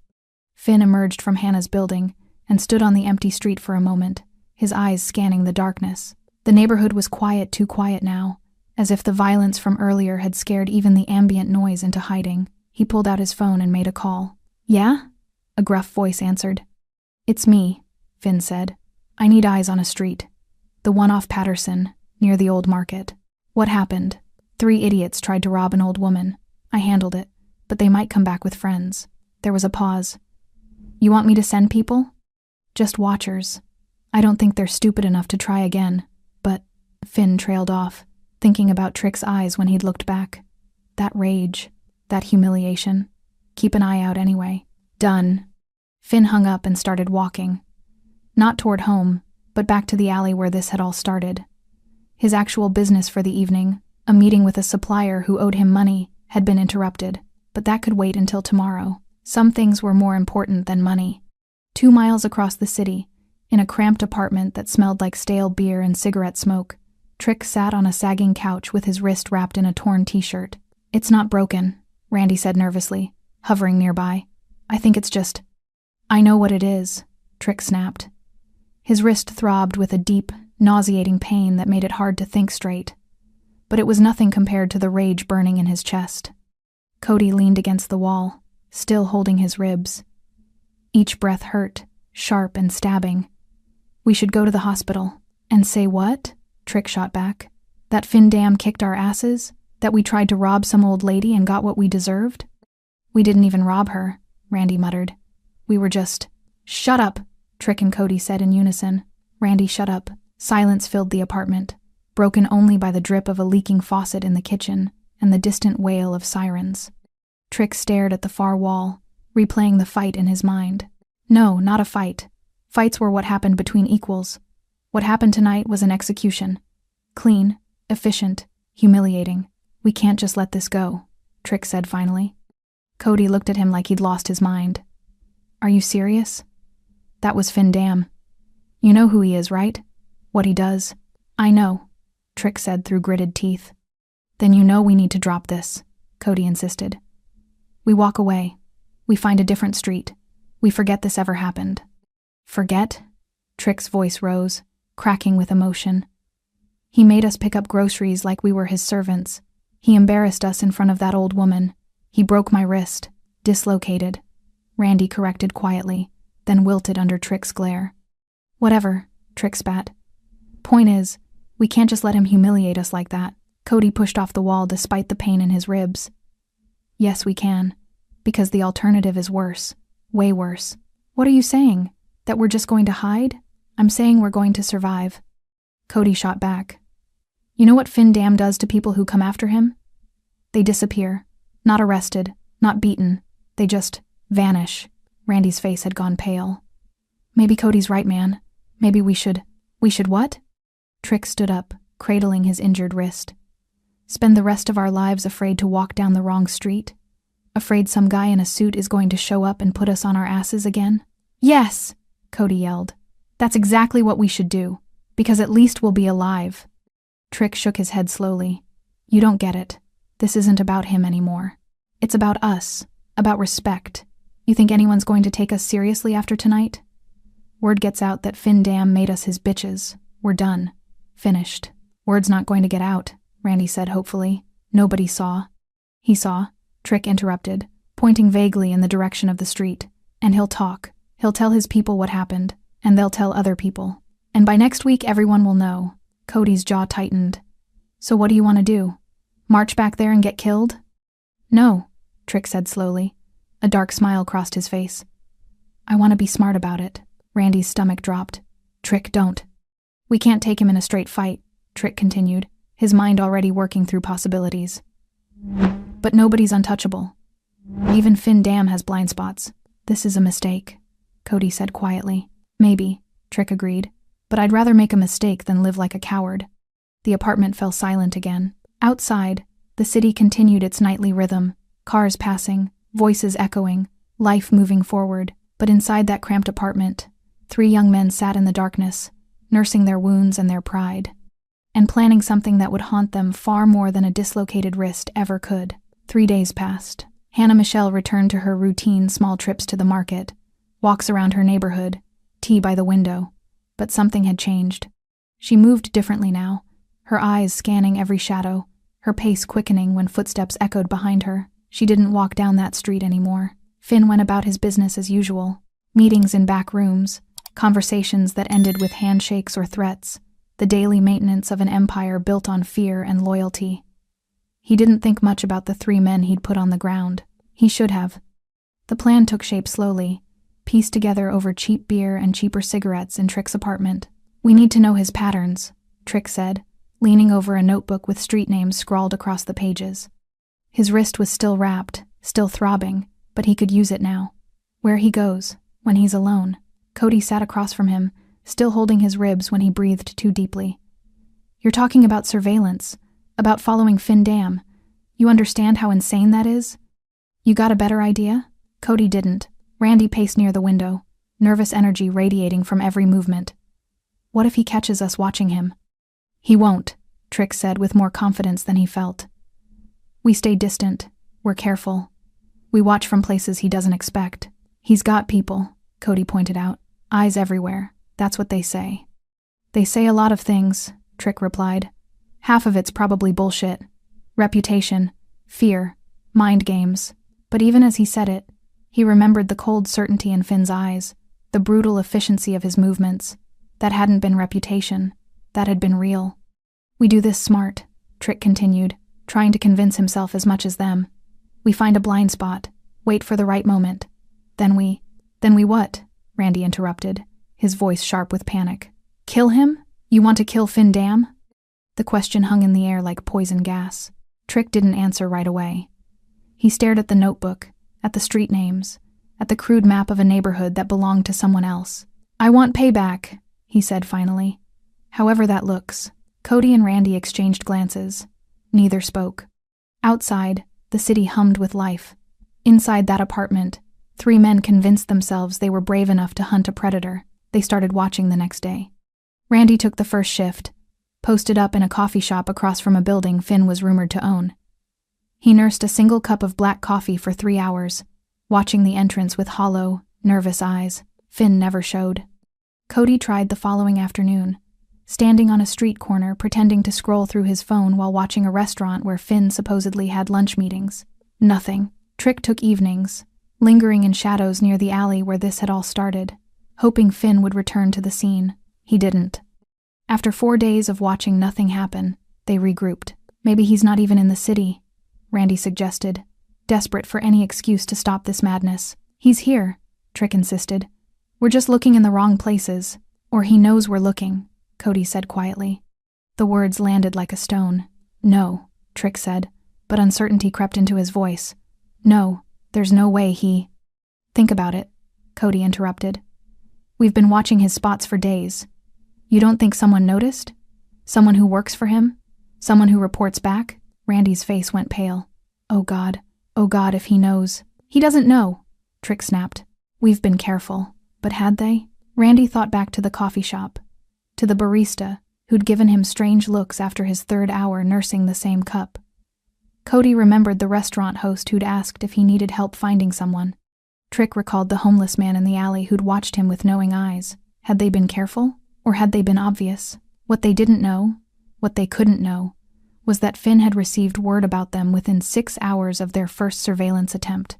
Finn emerged from Hannah's building and stood on the empty street for a moment, his eyes scanning the darkness. The neighborhood was quiet, too quiet now, as if the violence from earlier had scared even the ambient noise into hiding. He pulled out his phone and made a call. "Yeah?" a gruff voice answered. "It's me," Finn said. "I need eyes on a street. The one off Patterson, near the old market." "What happened?" 3 idiots tried to rob an old woman. I handled it, but they might come back with friends." There was a pause. "You want me to send people?" "Just watchers. I don't think they're stupid enough to try again, but..." Finn trailed off, thinking about Trick's eyes when he'd looked back. That rage, that humiliation. Keep an eye out anyway. "Done." Finn hung up and started walking. Not toward home, but back to the alley where this had all started. His actual business for the evening, a meeting with a supplier who owed him money, had been interrupted, but that could wait until tomorrow. Some things were more important than money. 2 miles across the city, in a cramped apartment that smelled like stale beer and cigarette smoke, Trick sat on a sagging couch with his wrist wrapped in a torn t-shirt. "It's not broken," Randy said nervously, hovering nearby. "I think it's just..." "I know what it is," Trick snapped. His wrist throbbed with a deep, nauseating pain that made it hard to think straight. But it was nothing compared to the rage burning in his chest. Cody leaned against the wall, still holding his ribs. Each breath hurt, sharp and stabbing. "We should go to the hospital." "And say what?" Trick shot back. "That Finn Dam kicked our asses? That we tried to rob some old lady and got what we deserved?" "We didn't even rob her," Randy muttered. "We were just..." "Shut up," Trick and Cody said in unison. Randy shut up. Silence filled the apartment, broken only by the drip of a leaking faucet in the kitchen and the distant wail of sirens. Trick stared at the far wall, replaying the fight in his mind. No, not a fight. Fights were what happened between equals. What happened tonight was an execution. Clean, efficient, humiliating. "We can't just let this go," Trick said finally. Cody looked at him like he'd lost his mind. "Are you serious?" "That was Finn Dam. You know who he is, right? What he does?" "I know," Trick said through gritted teeth. "Then you know we need to drop this," Cody insisted. "We walk away. We find a different street. We forget this ever happened." "Forget?" Trick's voice rose, cracking with emotion. "He made us pick up groceries like we were his servants. He embarrassed us in front of that old woman. He broke my wrist. Dislocated," Randy corrected quietly, then wilted under Trick's glare. "Whatever," Trick spat. "Point is, we can't just let him humiliate us like that." Cody pushed off the wall despite the pain in his ribs. "Yes, we can. Because the alternative is worse. Way worse." "What are you saying? That we're just going to hide?" "I'm saying we're going to survive." Cody shot back. You know what Finn Dam does to people who come after him? They disappear. Not arrested, not beaten. They just vanish. Randy's face had gone pale. Maybe Cody's right, man. Maybe we should what? Trick stood up, cradling his injured wrist. Spend the rest of our lives afraid to walk down the wrong street? Afraid some guy in a suit is going to show up and put us on our asses again? Yes, Cody yelled. That's exactly what we should do, because at least we'll be alive. Trick shook his head slowly. You don't get it. This isn't about him anymore. It's about us, about respect. You think anyone's going to take us seriously after tonight? Word gets out that Finn Dam made us his bitches. We're done. Finished. Word's not going to get out, Randy said hopefully. Nobody saw. He saw, Trick interrupted, pointing vaguely in the direction of the street. And he'll talk. He'll tell his people what happened, and they'll tell other people. And by next week everyone will know. Cody's jaw tightened. So what do you want to do? March back there and get killed? No, Trick said slowly. A dark smile crossed his face. I want to be smart about it. Randy's stomach dropped. Trick, don't. We can't take him in a straight fight, Trick continued, his mind already working through possibilities. But nobody's untouchable. Even Finn Dam has blind spots. This is a mistake, Cody said quietly. Maybe, Trick agreed, but I'd rather make a mistake than live like a coward. The apartment fell silent again. Outside, the city continued its nightly rhythm, cars passing, voices echoing, life moving forward. But inside that cramped apartment, 3 young men sat in the darkness, nursing their wounds and their pride, and planning something that would haunt them far more than a dislocated wrist ever could. 3 days passed. Hannah Michelle returned to her routine small trips to the market, walks around her neighborhood, tea by the window. But something had changed. She moved differently now, her eyes scanning every shadow, her pace quickening when footsteps echoed behind her. She didn't walk down that street anymore. Finn went about his business as usual. Meetings in back rooms, conversations that ended with handshakes or threats, the daily maintenance of an empire built on fear and loyalty. He didn't think much about the 3 men he'd put on the ground. He should have. The plan took shape slowly, pieced together over cheap beer and cheaper cigarettes in Trick's apartment. We need to know his patterns, Trick said, leaning over a notebook with street names scrawled across the pages. His wrist was still wrapped, still throbbing, but he could use it now. Where he goes, when he's alone. Cody sat across from him, still holding his ribs when he breathed too deeply. You're talking about surveillance, about following Finn Dam. You understand how insane that is? You got a better idea? Cody didn't. Randy paced near the window, nervous energy radiating from every movement. What if he catches us watching him? He won't, Trick said with more confidence than he felt. We stay distant. We're careful. We watch from places he doesn't expect. He's got people, Cody pointed out. Eyes everywhere. That's what they say. They say a lot of things, Trick replied. Half of it's probably bullshit. Reputation, fear, mind games. But even as he said it, he remembered the cold certainty in Finn's eyes, the brutal efficiency of his movements. That hadn't been reputation. That had been real. We do this smart, Trick continued, trying to convince himself as much as them. We find a blind spot, wait for the right moment. Then we what? Randy interrupted, his voice sharp with panic. Kill him? You want to kill Finn Dam? The question hung in the air like poison gas. Trick didn't answer right away. He stared at the notebook, at the street names, at the crude map of a neighborhood that belonged to someone else. I want payback, he said finally. However that looks. Cody and Randy exchanged glances. Neither spoke. Outside, the city hummed with life. Inside that apartment, 3 men convinced themselves they were brave enough to hunt a predator. They started watching the next day. Randy took the first shift, posted up in a coffee shop across from a building Finn was rumored to own. He nursed a single cup of black coffee for 3 hours, watching the entrance with hollow, nervous eyes. Finn never showed. Cody tried the following afternoon, standing on a street corner pretending to scroll through his phone while watching a restaurant where Finn supposedly had lunch meetings. Nothing. Trick took evenings, lingering in shadows near the alley where this had all started, hoping Finn would return to the scene. He didn't. After 4 days of watching nothing happen, they regrouped. Maybe he's not even in the city, Randy suggested, desperate for any excuse to stop this madness. He's here, Trick insisted. We're just looking in the wrong places. Or he knows we're looking, Cody said quietly. The words landed like a stone. "No," Trick said, but uncertainty crept into his voice. "No, there's no way he—" "Think about it," Cody interrupted. "We've been watching his spots for days. You don't think someone noticed? Someone who works for him? Someone who reports back?" Randy's face went pale. Oh God, if he knows." "He doesn't know," Trick snapped. "We've been careful. But had they?" Randy thought back to the coffee shop, to the barista who'd given him strange looks after his 3rd hour nursing the same cup. Cody remembered the restaurant host who'd asked if he needed help finding someone. Trick recalled the homeless man in the alley who'd watched him with knowing eyes. Had they been careful, or had they been obvious? What they didn't know, what they couldn't know, was that Finn had received word about them within 6 hours of their first surveillance attempt.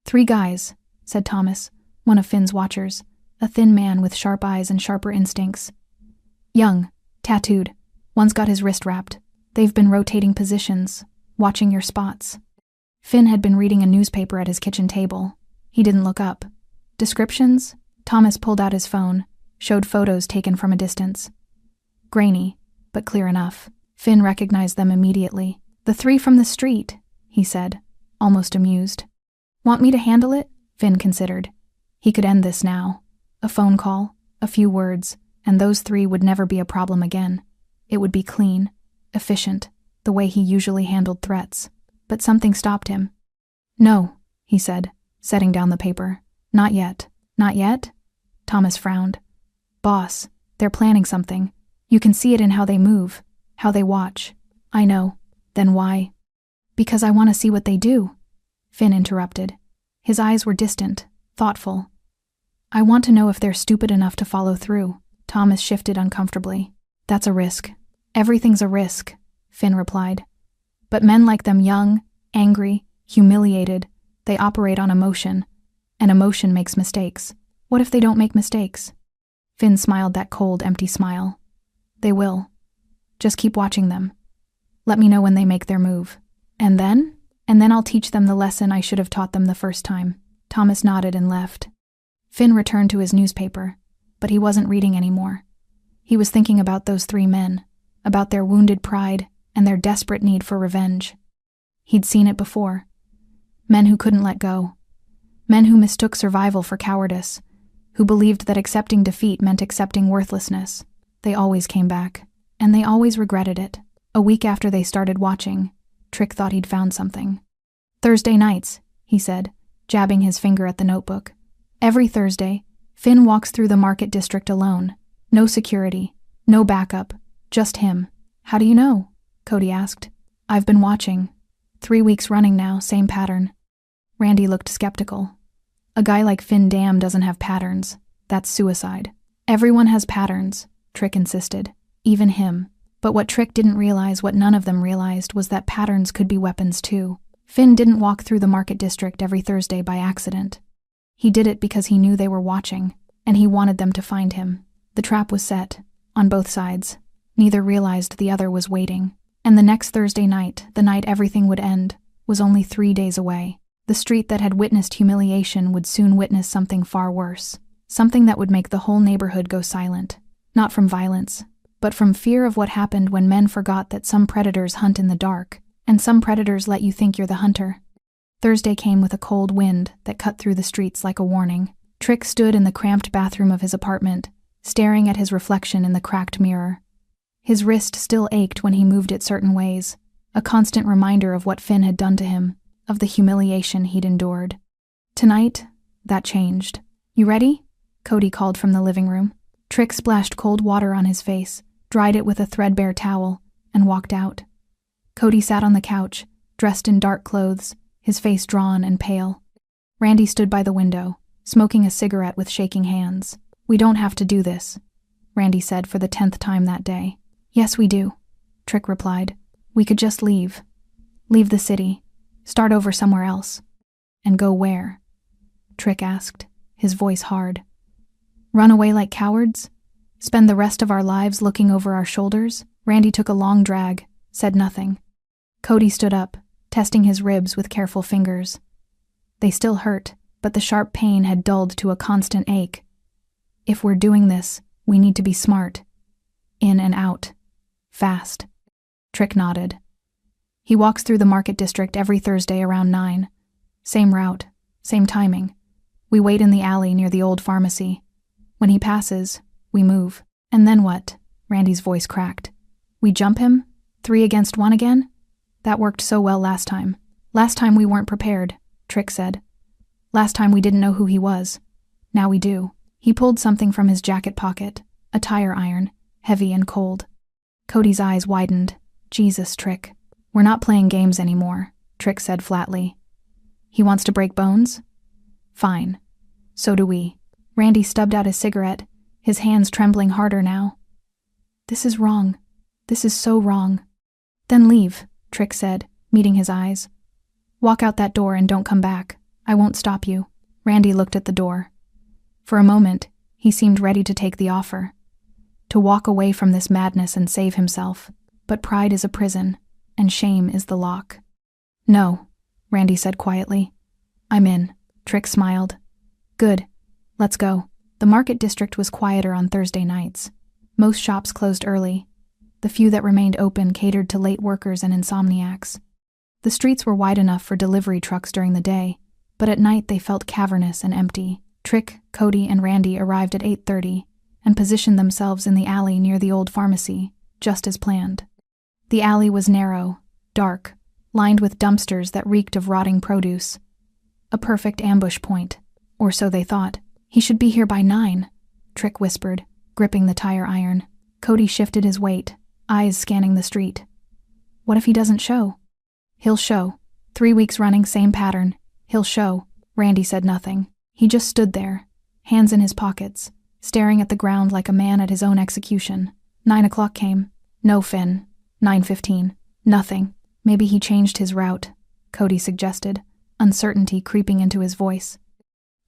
"3 guys," said Thomas, one of Finn's watchers, a thin man with sharp eyes and sharper instincts. "Young, tattooed. One's got his wrist wrapped. They've been rotating positions, watching your spots." Finn had been reading a newspaper at his kitchen table. He didn't look up. "Descriptions?" Thomas pulled out his phone, showed photos taken from a distance. Grainy, but clear enough. Finn recognized them immediately. "The 3 from the street," he said, almost amused. "Want me to handle it?" Finn considered. He could end this now. A phone call, a few words, and those 3 would never be a problem again. It would be clean, efficient, the way he usually handled threats. But something stopped him. "No," he said, setting down the paper. "Not yet." "Not yet?" Thomas frowned. "Boss, they're planning something. You can see it in how they move, how they watch." "I know. Then why?" "Because I want to see what they do," Finn interrupted. His eyes were distant, thoughtful. "I want to know if they're stupid enough to follow through." Thomas shifted uncomfortably. "That's a risk." "Everything's a risk," Finn replied. "But men like them, young, angry, humiliated, they operate on emotion, and emotion makes mistakes. What if they don't make mistakes?" Finn smiled that cold, empty smile. "They will. Just keep watching them. Let me know when they make their move. And then I'll teach them the lesson I should have taught them the first time." Thomas nodded and left. Finn returned to his newspaper, but he wasn't reading anymore. He was thinking about those 3 men, about their wounded pride and their desperate need for revenge. He'd seen it before. Men who couldn't let go. Men who mistook survival for cowardice, who believed that accepting defeat meant accepting worthlessness. They always came back, and they always regretted it. A week after they started watching, Trick thought he'd found something. "Thursday nights," he said, jabbing his finger at the notebook. "Every Thursday, Finn walks through the market district alone. No security, no backup, just him." "How do you know?" Cody asked. "I've been watching. 3 weeks running now, same pattern." Randy looked skeptical. "A guy like Finn Dam doesn't have patterns. That's suicide." "Everyone has patterns," Trick insisted. Even him. But what Trick didn't realize, what none of them realized, was that patterns could be weapons too. Finn didn't walk through the market district every Thursday by accident. He did it because he knew they were watching, and he wanted them to find him. The trap was set, on both sides. Neither realized the other was waiting. And the next Thursday night, the night everything would end, was only 3 days away. The street that had witnessed humiliation would soon witness something far worse. Something that would make the whole neighborhood go silent. Not from violence, but from fear of what happened when men forgot that some predators hunt in the dark, and some predators let you think you're the hunter. Thursday came with a cold wind that cut through the streets like a warning. Trick stood in the cramped bathroom of his apartment, staring at his reflection in the cracked mirror. His wrist still ached when he moved it certain ways, a constant reminder of what Finn had done to him, of the humiliation he'd endured. Tonight, that changed. "You ready?" Cody called from the living room. Trick splashed cold water on his face, dried it with a threadbare towel, and walked out. Cody sat on the couch, dressed in dark clothes, his face drawn and pale. Randy stood by the window, smoking a cigarette with shaking hands. "We don't have to do this," Randy said for the 10th time that day. "Yes, we do," Trick replied. "We could just leave. Leave the city. Start over somewhere else." "And go where?" Trick asked, his voice hard. "Run away like cowards? Spend the rest of our lives looking over our shoulders?" Randy took a long drag, said nothing. Cody stood up, testing his ribs with careful fingers. They still hurt, but the sharp pain had dulled to a constant ache. "If we're doing this, we need to be smart. In and out. Fast. Trick nodded. He walks through the market district every Thursday around 9. Same route, same timing. We wait in the alley near the old pharmacy. When he passes, we move. And then what? Randy's voice cracked. We jump him? 3 against 1 again? That worked so well last time. Last time we weren't prepared, Trick said. Last time we didn't know who he was. Now we do. He pulled something from his jacket pocket, a tire iron, heavy and cold. Cody's eyes widened. Jesus, Trick. We're not playing games anymore, Trick said flatly. He wants to break bones? Fine. So do we. Randy stubbed out his cigarette, his hands trembling harder now. This is wrong. This is so wrong. Then leave, Trick said, meeting his eyes. Walk out that door and don't come back. I won't stop you. Randy looked at the door. For a moment, he seemed ready to take the offer. To walk away from this madness and save himself. But pride is a prison, and shame is the lock. No, Randy said quietly. I'm in. Trick smiled. Good. Let's go. The market district was quieter on Thursday nights. Most shops closed early. The few that remained open catered to late workers and insomniacs. The streets were wide enough for delivery trucks during the day, but at night they felt cavernous and empty. Trick, Cody, and Randy arrived at 8:30 and positioned themselves in the alley near the old pharmacy, just as planned. The alley was narrow, dark, lined with dumpsters that reeked of rotting produce. A perfect ambush point, or so they thought. He should be here by 9, Trick whispered, gripping the tire iron. Cody shifted his weight, eyes scanning the street. What if he doesn't show? He'll show. 3 weeks running, same pattern. He'll show. Randy said nothing. He just stood there, hands in his pockets, staring at the ground like a man at his own execution. 9 o'clock came. No Finn. 9:15. Nothing. Maybe he changed his route, Cody suggested, uncertainty creeping into his voice.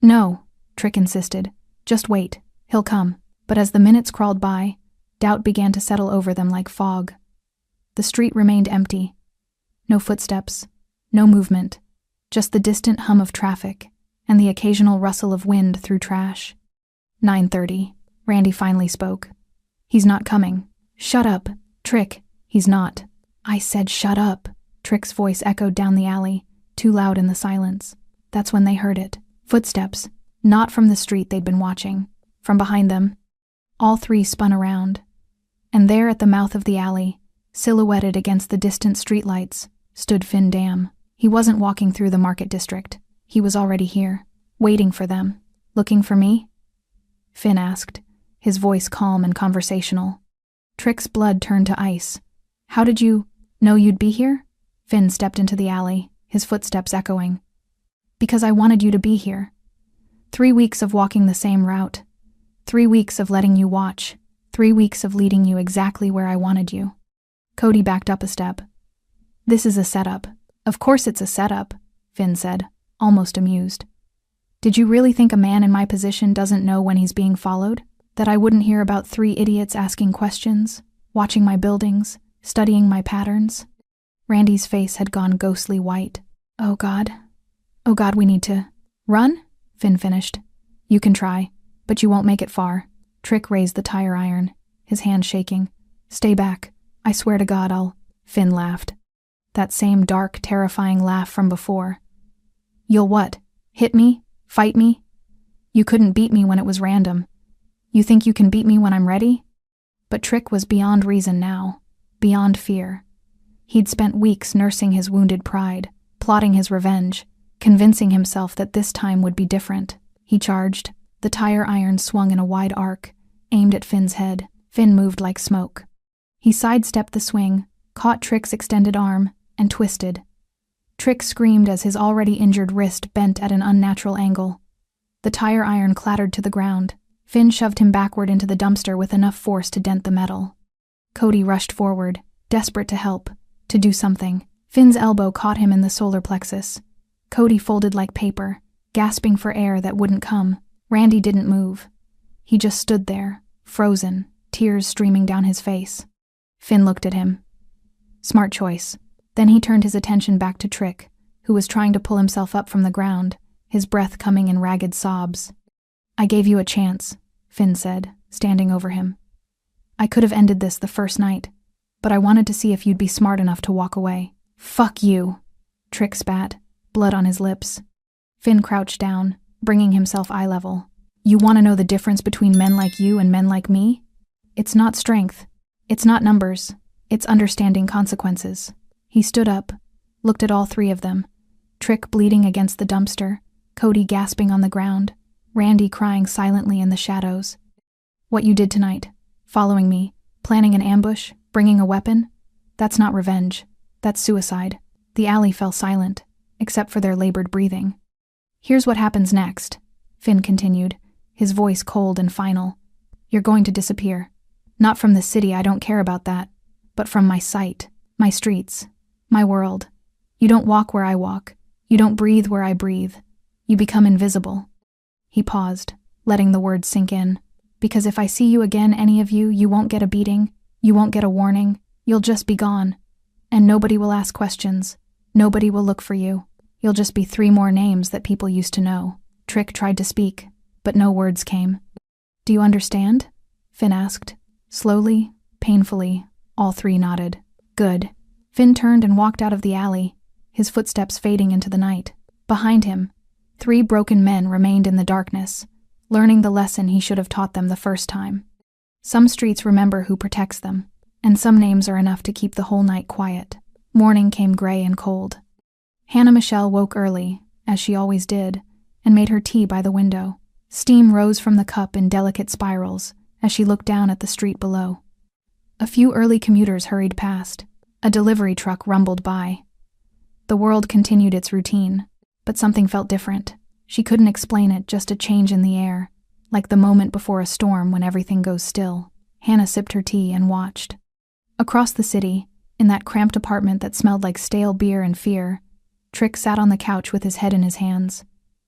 No, Trick insisted. Just wait. He'll come. But as the minutes crawled by, doubt began to settle over them like fog. The street remained empty. No footsteps, no movement, just the distant hum of traffic and the occasional rustle of wind through trash. 9:30. Randy finally spoke. He's not coming. Shut up, Trick. He's not. I said shut up. Trick's voice echoed down the alley, too loud in the silence. That's when they heard it. Footsteps, not from the street they'd been watching. From behind them. All 3 spun around. And there at the mouth of the alley, silhouetted against the distant streetlights, stood Finn Dam. He wasn't walking through the market district. He was already here, waiting for them. Looking for me? Finn asked, his voice calm and conversational. Trick's blood turned to ice. How did you know you'd be here? Finn stepped into the alley, his footsteps echoing. Because I wanted you to be here. 3 weeks of walking the same route. 3 weeks of letting you watch. 3 weeks of leading you exactly where I wanted you. Cody backed up a step. This is a setup. Of course it's a setup, Finn said, almost amused. Did you really think a man in my position doesn't know when he's being followed? That I wouldn't hear about 3 idiots asking questions, watching my buildings, studying my patterns? Randy's face had gone ghostly white. Oh God, we need to run? Finn finished. You can try, but you won't make it far. Trick raised the tire iron, his hand shaking. Stay back. I swear to God I'll... Finn laughed. That same dark, terrifying laugh from before. You'll what? Hit me? Fight me? You couldn't beat me when it was random. You think you can beat me when I'm ready? But Trick was beyond reason now, beyond fear. He'd spent weeks nursing his wounded pride, plotting his revenge, convincing himself that this time would be different. He charged. The tire iron swung in a wide arc, aimed at Finn's head. Finn moved like smoke. He sidestepped the swing, caught Trick's extended arm, and twisted. Trick screamed as his already injured wrist bent at an unnatural angle. The tire iron clattered to the ground. Finn shoved him backward into the dumpster with enough force to dent the metal. Cody rushed forward, desperate to help, to do something. Finn's elbow caught him in the solar plexus. Cody folded like paper, gasping for air that wouldn't come. Randy didn't move. He just stood there, frozen, tears streaming down his face. Finn looked at him. Smart choice. Then he turned his attention back to Trick, who was trying to pull himself up from the ground, his breath coming in ragged sobs. I gave you a chance, Finn said, standing over him. I could have ended this the first night, but I wanted to see if you'd be smart enough to walk away." "Fuck you," Trick spat, blood on his lips. Finn crouched down, bringing himself eye level. "You want to know the difference between men like you and men like me? It's not strength. It's not numbers. It's understanding consequences." He stood up, looked at all three of them. Trick bleeding against the dumpster, Cody gasping on the ground, Randy crying silently in the shadows. "What you did tonight, following me, planning an ambush, bringing a weapon, that's not revenge. That's suicide." The alley fell silent, except for their labored breathing. "Here's what happens next," Finn continued, his voice cold and final. "You're going to disappear. Not from the city, I don't care about that, but from my sight, my streets, my world. You don't walk where I walk. You don't breathe where I breathe. You become invisible." He paused, letting the words sink in. "Because if I see you again, any of you, you won't get a beating, you won't get a warning, you'll just be gone. And nobody will ask questions. Nobody will look for you. You'll just be 3 more names that people used to know." Trick tried to speak, but no words came. "Do you understand?" Finn asked. Slowly, painfully, all 3 nodded. "Good." Finn turned and walked out of the alley, his footsteps fading into the night. Behind him, 3 broken men remained in the darkness, learning the lesson he should have taught them the first time. Some streets remember who protects them, and some names are enough to keep the whole night quiet. Morning came gray and cold. Hannah Michelle woke early, as she always did, and made her tea by the window. Steam rose from the cup in delicate spirals as she looked down at the street below. A few early commuters hurried past. A delivery truck rumbled by. The world continued its routine, but something felt different. She couldn't explain it, just a change in the air, like the moment before a storm when everything goes still. Hannah sipped her tea and watched. Across the city, in that cramped apartment that smelled like stale beer and fear, Trick sat on the couch with his head in his hands.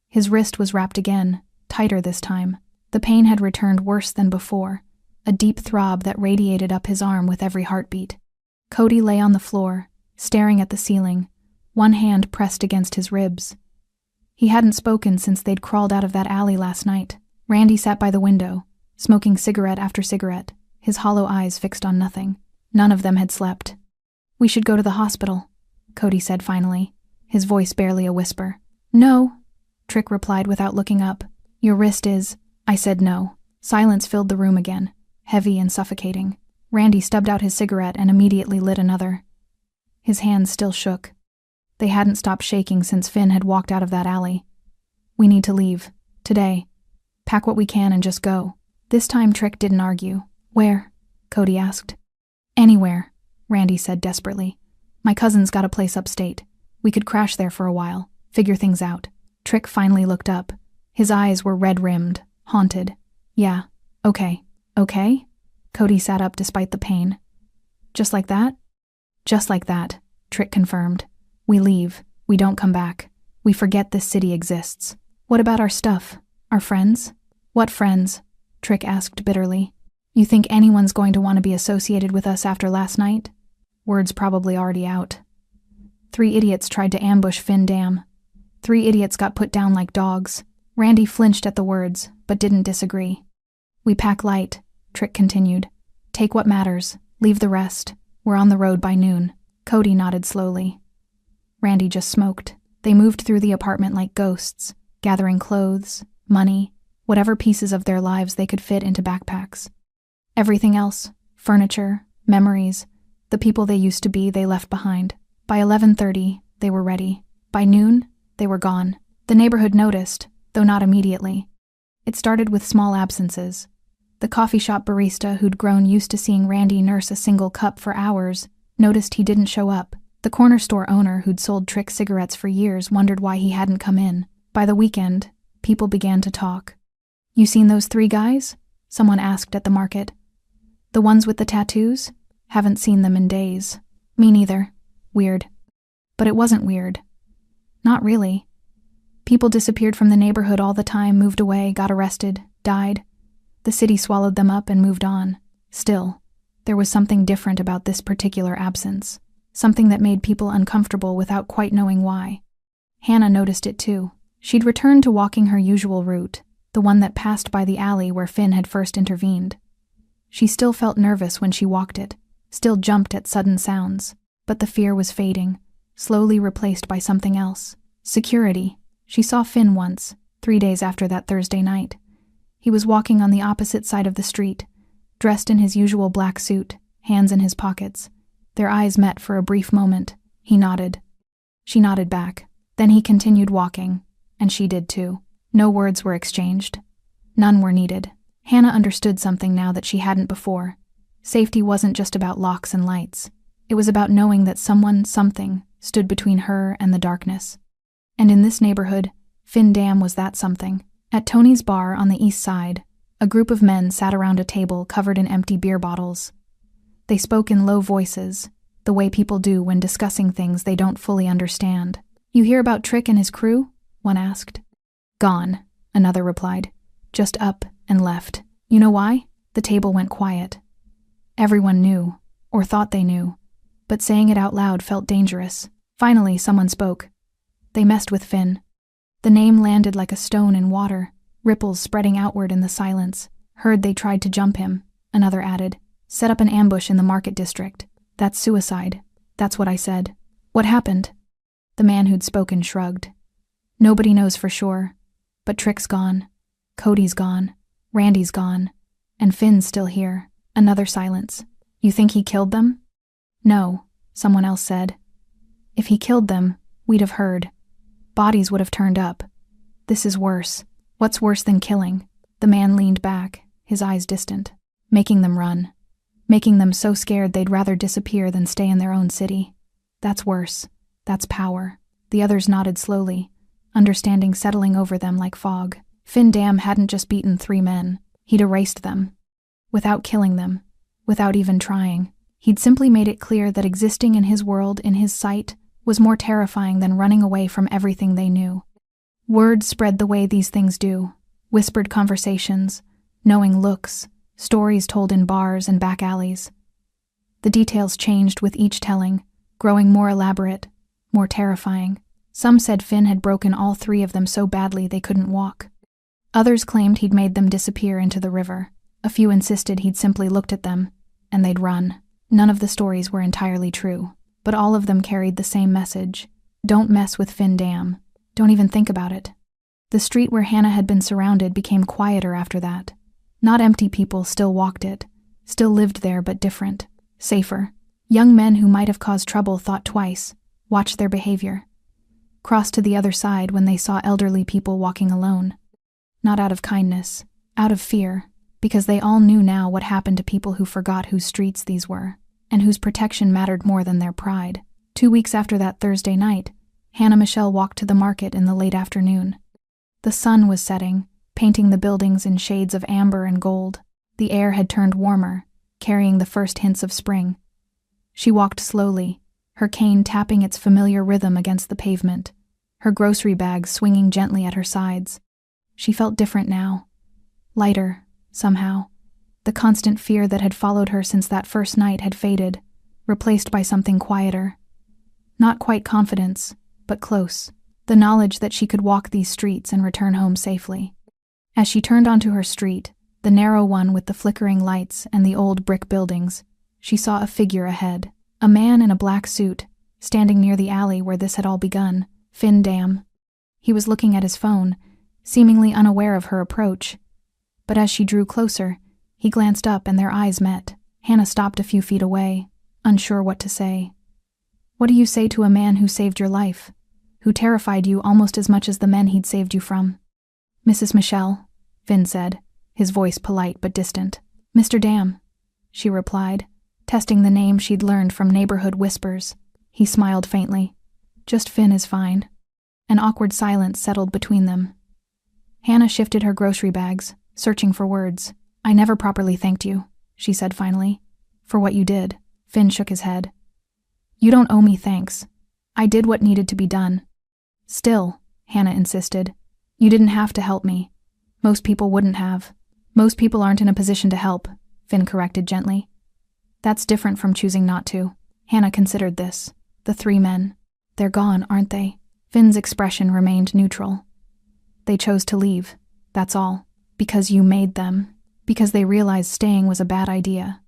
His wrist was wrapped again, tighter this time. The pain had returned worse than before, a deep throb that radiated up his arm with every heartbeat. Cody lay on the floor, staring at the ceiling, one hand pressed against his ribs. He hadn't spoken since they'd crawled out of that alley last night. Randy sat by the window, smoking cigarette after cigarette, his hollow eyes fixed on nothing. None of them had slept. "We should go to the hospital," Cody said finally, his voice barely a whisper. "No," Trick replied without looking up. "Your wrist is—" I said no. Silence filled the room again, heavy and suffocating. Randy stubbed out his cigarette and immediately lit another. His hands still shook. They hadn't stopped shaking since Finn had walked out of that alley. "We need to leave. Today. Pack what we can and just go." This time Trick didn't argue. "Where?" Cody asked. "Anywhere," Randy said desperately. "My cousin's got a place upstate. We could crash there for a while, figure things out." Trick finally looked up. His eyes were red-rimmed, haunted. "Yeah, okay. Okay?" Cody sat up despite the pain. "Just like that?" "Just like that," Trick confirmed. "We leave. We don't come back. We forget this city exists." "What about our stuff? Our friends?" "What friends?" Trick asked bitterly. "You think anyone's going to want to be associated with us after last night?" Words probably already out. 3 idiots tried to ambush Finn Dam. 3 idiots got put down like dogs. Randy flinched at the words, but didn't disagree. "We pack light," Trick continued. "Take what matters. Leave the rest. We're on the road by noon." Cody nodded slowly. Randy just smoked. They moved through the apartment like ghosts, gathering clothes, money, whatever pieces of their lives they could fit into backpacks. Everything else, furniture, memories, the people they used to be, they left behind. By 11:30, they were ready. By noon, they were gone. The neighborhood noticed, though not immediately. It started with small absences. The coffee shop barista, who'd grown used to seeing Randy nurse a single cup for hours, noticed he didn't show up. The corner store owner, who'd sold Trick cigarettes for years, wondered why he hadn't come in. By the weekend, people began to talk. "You seen those 3 guys?" someone asked at the market. "The ones with the tattoos? Haven't seen them in days." "Me neither. Weird." But it wasn't weird. Not really. People disappeared from the neighborhood all the time, moved away, got arrested, died. The city swallowed them up and moved on. Still, there was something different about this particular absence, something that made people uncomfortable without quite knowing why. Hannah noticed it too. She'd returned to walking her usual route, the one that passed by the alley where Finn had first intervened. She still felt nervous when she walked it, still jumped at sudden sounds, but the fear was fading, slowly replaced by something else. Security. She saw Finn once, 3 days after that Thursday night. He was walking on the opposite side of the street, dressed in his usual black suit, hands in his pockets. Their eyes met for a brief moment. He nodded. She nodded back. Then he continued walking, and she did too. No words were exchanged. None were needed. Hannah understood something now that she hadn't before. Safety wasn't just about locks and lights. It was about knowing that someone, something, stood between her and the darkness. And in this neighborhood, Finn Dam was that something. At Tony's bar on the east side, a group of men sat around a table covered in empty beer bottles. They spoke in low voices, the way people do when discussing things they don't fully understand. "You hear about Trick and his crew?" one asked. "Gone," another replied. "Just up and left. You know why?" The table went quiet. Everyone knew, or thought they knew, but saying it out loud felt dangerous. Finally, someone spoke. "They messed with Finn." The name landed like a stone in water, ripples spreading outward in the silence. "Heard they tried to jump him," another added. "Set up an ambush in the market district. That's suicide." "That's what I said." "What happened?" The man who'd spoken shrugged. "Nobody knows for sure, but Trick's gone. Cody's gone. Randy's gone. And Finn's still here." Another silence. "You think he killed them?" "No," someone else said. "If he killed them, we'd have heard. Bodies would have turned up. This is worse." "What's worse than killing?" The man leaned back, his eyes distant. "Making them run. Making them so scared they'd rather disappear than stay in their own city. That's worse. That's power." The others nodded slowly, understanding settling over them like fog. Finn Dam hadn't just beaten 3 men. He'd erased them. Without killing them. Without even trying. He'd simply made it clear that existing in his world, in his sight, was more terrifying than running away from everything they knew. Word spread the way these things do. Whispered conversations, knowing looks, stories told in bars and back alleys. The details changed with each telling, growing more elaborate, more terrifying. Some said Finn had broken all 3 of them so badly they couldn't walk. Others claimed he'd made them disappear into the river. A few insisted he'd simply looked at them, and they'd run. None of the stories were entirely true, but all of them carried the same message. Don't mess with Finn Dam. Don't even think about it. The street where Hannah had been surrounded became quieter after that. Not empty people still walked it, still lived there but different, safer. Young men who might have caused trouble thought twice, watched their behavior. Crossed to the other side when they saw elderly people walking alone. Not out of kindness, out of fear, because they all knew now what happened to people who forgot whose streets these were, and whose protection mattered more than their pride. 2 weeks after that Thursday night, Hannah Michelle walked to the market in the late afternoon. The sun was setting, painting the buildings in shades of amber and gold. The air had turned warmer, carrying the first hints of spring. She walked slowly, her cane tapping its familiar rhythm against the pavement, her grocery bag swinging gently at her sides. She felt different now. Lighter, somehow. The constant fear that had followed her since that first night had faded, replaced by something quieter. Not quite confidence, but close. The knowledge that she could walk these streets and return home safely. As she turned onto her street, the narrow one with the flickering lights and the old brick buildings, she saw a figure ahead. A man in a black suit, standing near the alley where this had all begun. Finn Dam. He was looking at his phone, seemingly unaware of her approach. But as she drew closer, he glanced up and their eyes met. Hannah stopped a few feet away, unsure what to say. What do you say to a man who saved your life, who terrified you almost as much as the men he'd saved you from? "Mrs. Michelle," Finn said, his voice polite but distant. "Mr. Dam," she replied, testing the name she'd learned from neighborhood whispers. He smiled faintly. "Just Finn is fine." An awkward silence settled between them. Hannah shifted her grocery bags, searching for words. "I never properly thanked you," she said finally. "For what you did." Finn shook his head. "You don't owe me thanks. I did what needed to be done." "Still," Hannah insisted, "you didn't have to help me. Most people wouldn't have." "Most people aren't in a position to help," Finn corrected gently. "That's different from choosing not to." Hannah considered this. The 3 men. They're gone, aren't they? Finn's expression remained neutral. "They chose to leave, that's all. Because you made them. Because they realized staying was a bad idea."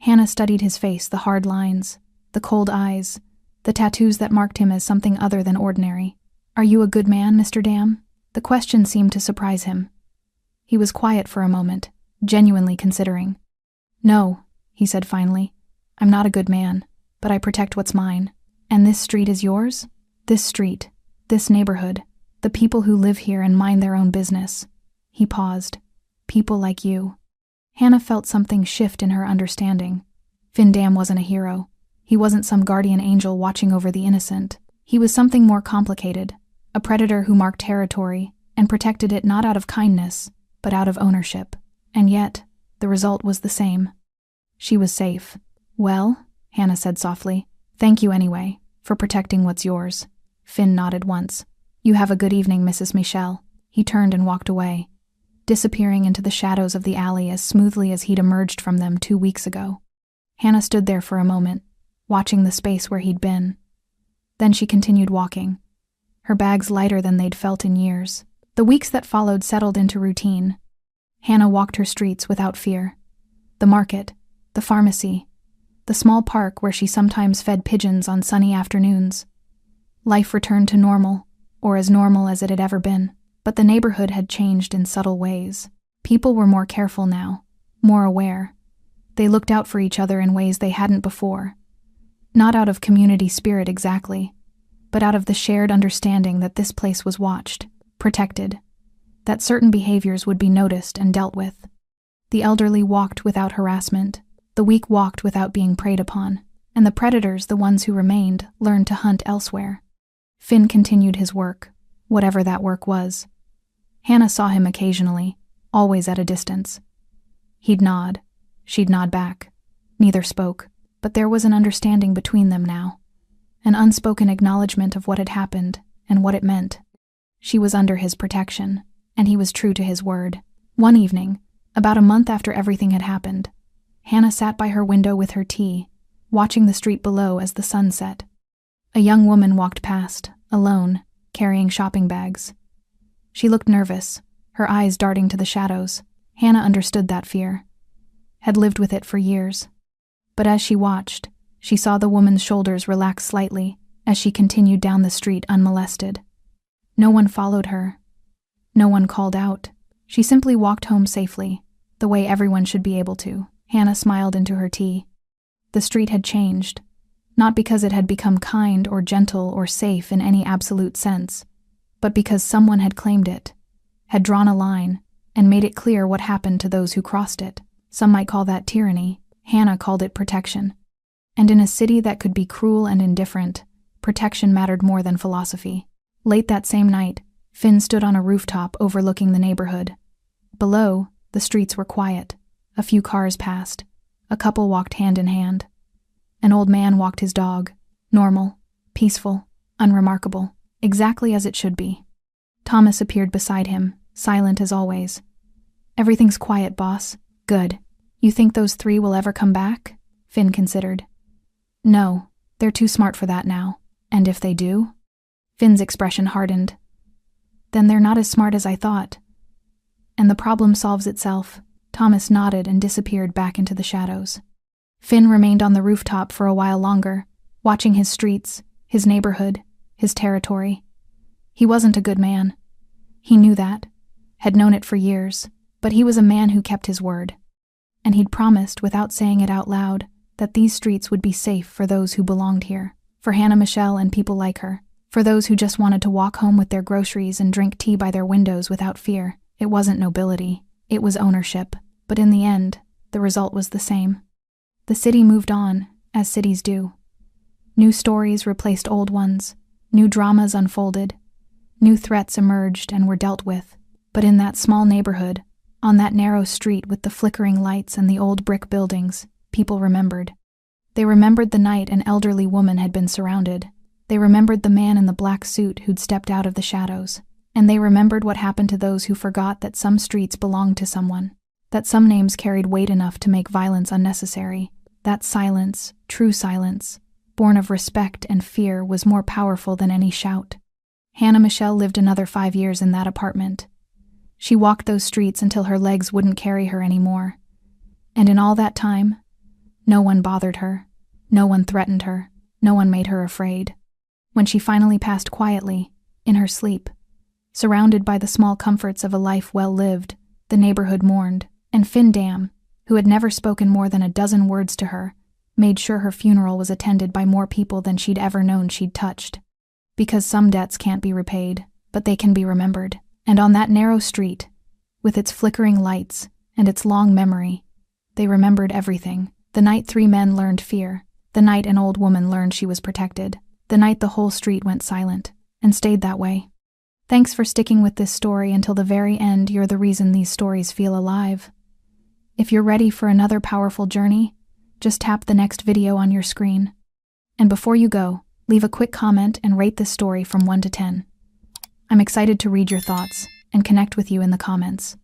Hannah studied his face, the hard lines, the cold eyes, the tattoos that marked him as something other than ordinary. "Are you a good man, Mr. Dam?" The question seemed to surprise him. He was quiet for a moment, genuinely considering. "No," he said finally. "I'm not a good man, but I protect what's mine. And this street is yours? This street, this neighborhood, the people who live here and mind their own business." He paused. "People like you." Hannah felt something shift in her understanding. Finn Dam wasn't a hero. He wasn't some guardian angel watching over the innocent. He was something more complicated, a predator who marked territory and protected it not out of kindness, but out of ownership. And yet, the result was the same. She was safe. "Well," Hannah said softly, "thank you anyway, for protecting what's yours." Finn nodded once. "You have a good evening, Mrs. Michelle." He turned and walked away, disappearing into the shadows of the alley as smoothly as he'd emerged from them 2 weeks ago. Hannah stood there for a moment, watching the space where he'd been. Then she continued walking, her bags lighter than they'd felt in years. The weeks that followed settled into routine. Hannah walked her streets without fear. The market, the pharmacy, the small park where she sometimes fed pigeons on sunny afternoons. Life returned to normal, or as normal as it had ever been. But the neighborhood had changed in subtle ways. People were more careful now, more aware. They looked out for each other in ways they hadn't before. Not out of community spirit exactly, but out of the shared understanding that this place was watched, protected, that certain behaviors would be noticed and dealt with. The elderly walked without harassment, the weak walked without being preyed upon, and the predators, the ones who remained, learned to hunt elsewhere. Finn continued his work, whatever that work was. Hannah saw him occasionally, always at a distance. He'd nod. She'd nod back. Neither spoke, but there was an understanding between them now. An unspoken acknowledgement of what had happened and what it meant. She was under his protection, and he was true to his word. One evening, about a month after everything had happened, Hannah sat by her window with her tea, watching the street below as the sun set. A young woman walked past, alone, carrying shopping bags. She looked nervous, her eyes darting to the shadows. Hannah understood that fear, had lived with it for years. But as she watched, she saw the woman's shoulders relax slightly as she continued down the street unmolested. No one followed her. No one called out. She simply walked home safely, the way everyone should be able to. Hannah smiled into her tea. The street had changed, not because it had become kind or gentle or safe in any absolute sense, but because someone had claimed it, had drawn a line, and made it clear what happened to those who crossed it. Some might call that tyranny. Hannah called it protection. And in a city that could be cruel and indifferent, protection mattered more than philosophy. Late that same night, Finn stood on a rooftop overlooking the neighborhood. Below, the streets were quiet. A few cars passed. A couple walked hand in hand. An old man walked his dog. Normal, peaceful, unremarkable. Exactly as it should be. Thomas appeared beside him, silent as always. "Everything's quiet, boss." "Good. You think those 3 will ever come back?" Finn considered. "No, they're too smart for that now. And if they do?" Finn's expression hardened. "Then they're not as smart as I thought. And the problem solves itself." Thomas nodded and disappeared back into the shadows. Finn remained on the rooftop for a while longer, watching his streets, his neighborhood, his territory. He wasn't a good man. He knew that, had known it for years, but he was a man who kept his word. And he'd promised, without saying it out loud, that these streets would be safe for those who belonged here, for Hannah Michelle and people like her, for those who just wanted to walk home with their groceries and drink tea by their windows without fear. It wasn't nobility, it was ownership, but in the end, the result was the same. The city moved on, as cities do. New stories replaced old ones. New dramas unfolded, new threats emerged and were dealt with. But in that small neighborhood, on that narrow street with the flickering lights and the old brick buildings, people remembered. They remembered the night an elderly woman had been surrounded. They remembered the man in the black suit who'd stepped out of the shadows. And they remembered what happened to those who forgot that some streets belonged to someone, that some names carried weight enough to make violence unnecessary. That silence, true silence, born of respect and fear, was more powerful than any shout. Hannah Michelle lived another 5 years in that apartment. She walked those streets until her legs wouldn't carry her anymore. And in all that time, No one bothered her. No one threatened her. No one made her afraid. When she finally passed quietly, in her sleep, surrounded by the small comforts of a life well lived, the neighborhood mourned, and Finn Dam, who had never spoken more than a dozen words to her, made sure her funeral was attended by more people than she'd ever known she'd touched. Because some debts can't be repaid, but they can be remembered. And on that narrow street, with its flickering lights and its long memory, they remembered everything. The night 3 men learned fear. The night an old woman learned she was protected. The night the whole street went silent, and stayed that way. Thanks for sticking with this story until the very end. You're the reason these stories feel alive. If you're ready for another powerful journey, just tap the next video on your screen. And before you go, leave a quick comment and rate this story from 1 to 10. I'm excited to read your thoughts and connect with you in the comments.